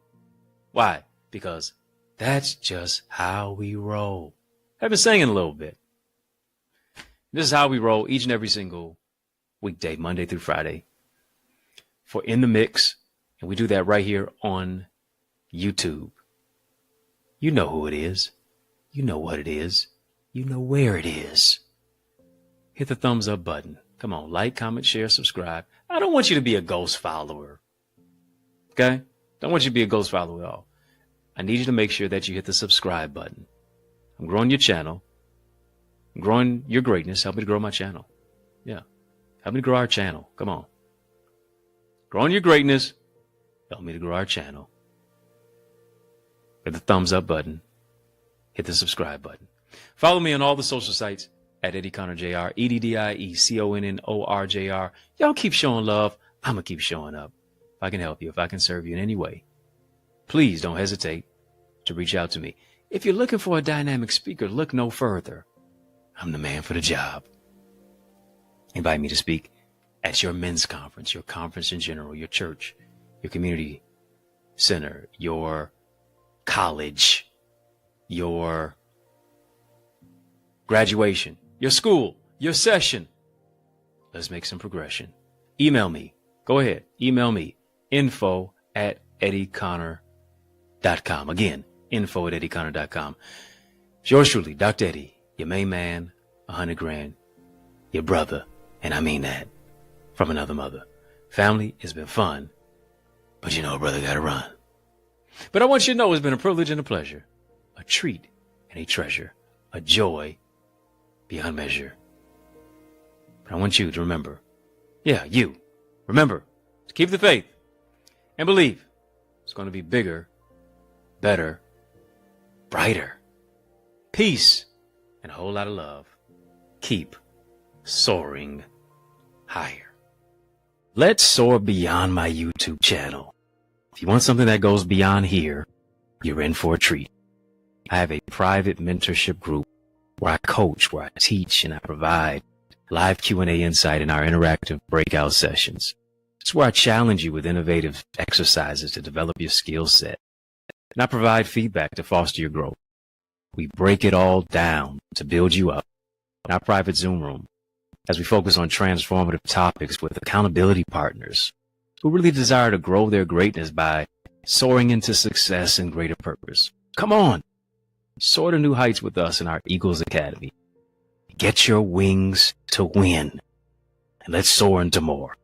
Why? Because that's just how we roll. I've been singing a little bit. This is how we roll each and every single weekday, Monday through Friday, for In the Mix. And we do that right here on YouTube. You know who it is. You know what it is. You know where it is. Hit the thumbs up button. Come on, like, comment, share, subscribe. I don't want you to be a ghost follower. Okay? Don't want you to be a ghost follower at all. I need you to make sure that you hit the subscribe button. I'm growing your channel. I'm growing your greatness. Help me to grow my channel. Yeah. Help me to grow our channel. Come on. Growing your greatness. Help me to grow our channel. Hit the thumbs up button. Hit the subscribe button. Follow me on all the social sites at EddieConnorJr, EddieConnorJr. Y'all keep showing love. I'm going to keep showing up. If I can help you, if I can serve you in any way, please don't hesitate to reach out to me. If you're looking for a dynamic speaker, look no further. I'm the man for the job. Invite me to speak at your men's conference, your conference in general, your church, your community center, your college, your graduation, your school, your session. Let's make some progression. Email me. Go ahead. Email me. info@EddieConnor.com. Again, info@EddieConnor.com. It's yours truly, Dr. Eddie, your main man, 100 grand, your brother, and I mean that, from another mother. Family, it's been fun, but you know, brother gotta run. But I want you to know it's been a privilege and a pleasure, a treat and a treasure, a joy beyond measure. But I want you to remember, remember to keep the faith and believe it's going to be bigger, better, brighter, peace, and a whole lot of love. Keep soaring higher. Let's soar beyond my YouTube channel. If you want something that goes beyond here, you're in for a treat. I have a private mentorship group where I coach, where I teach, and I provide live Q&A insight in our interactive breakout sessions. It's where I challenge you with innovative exercises to develop your skill set. And I provide feedback to foster your growth. We break it all down to build you up in our private Zoom room as we focus on transformative topics with accountability partners who really desire to grow their greatness by soaring into success and greater purpose. Come on, soar to new heights with us in our Eagles Academy. Get your wings to win, and let's soar into more.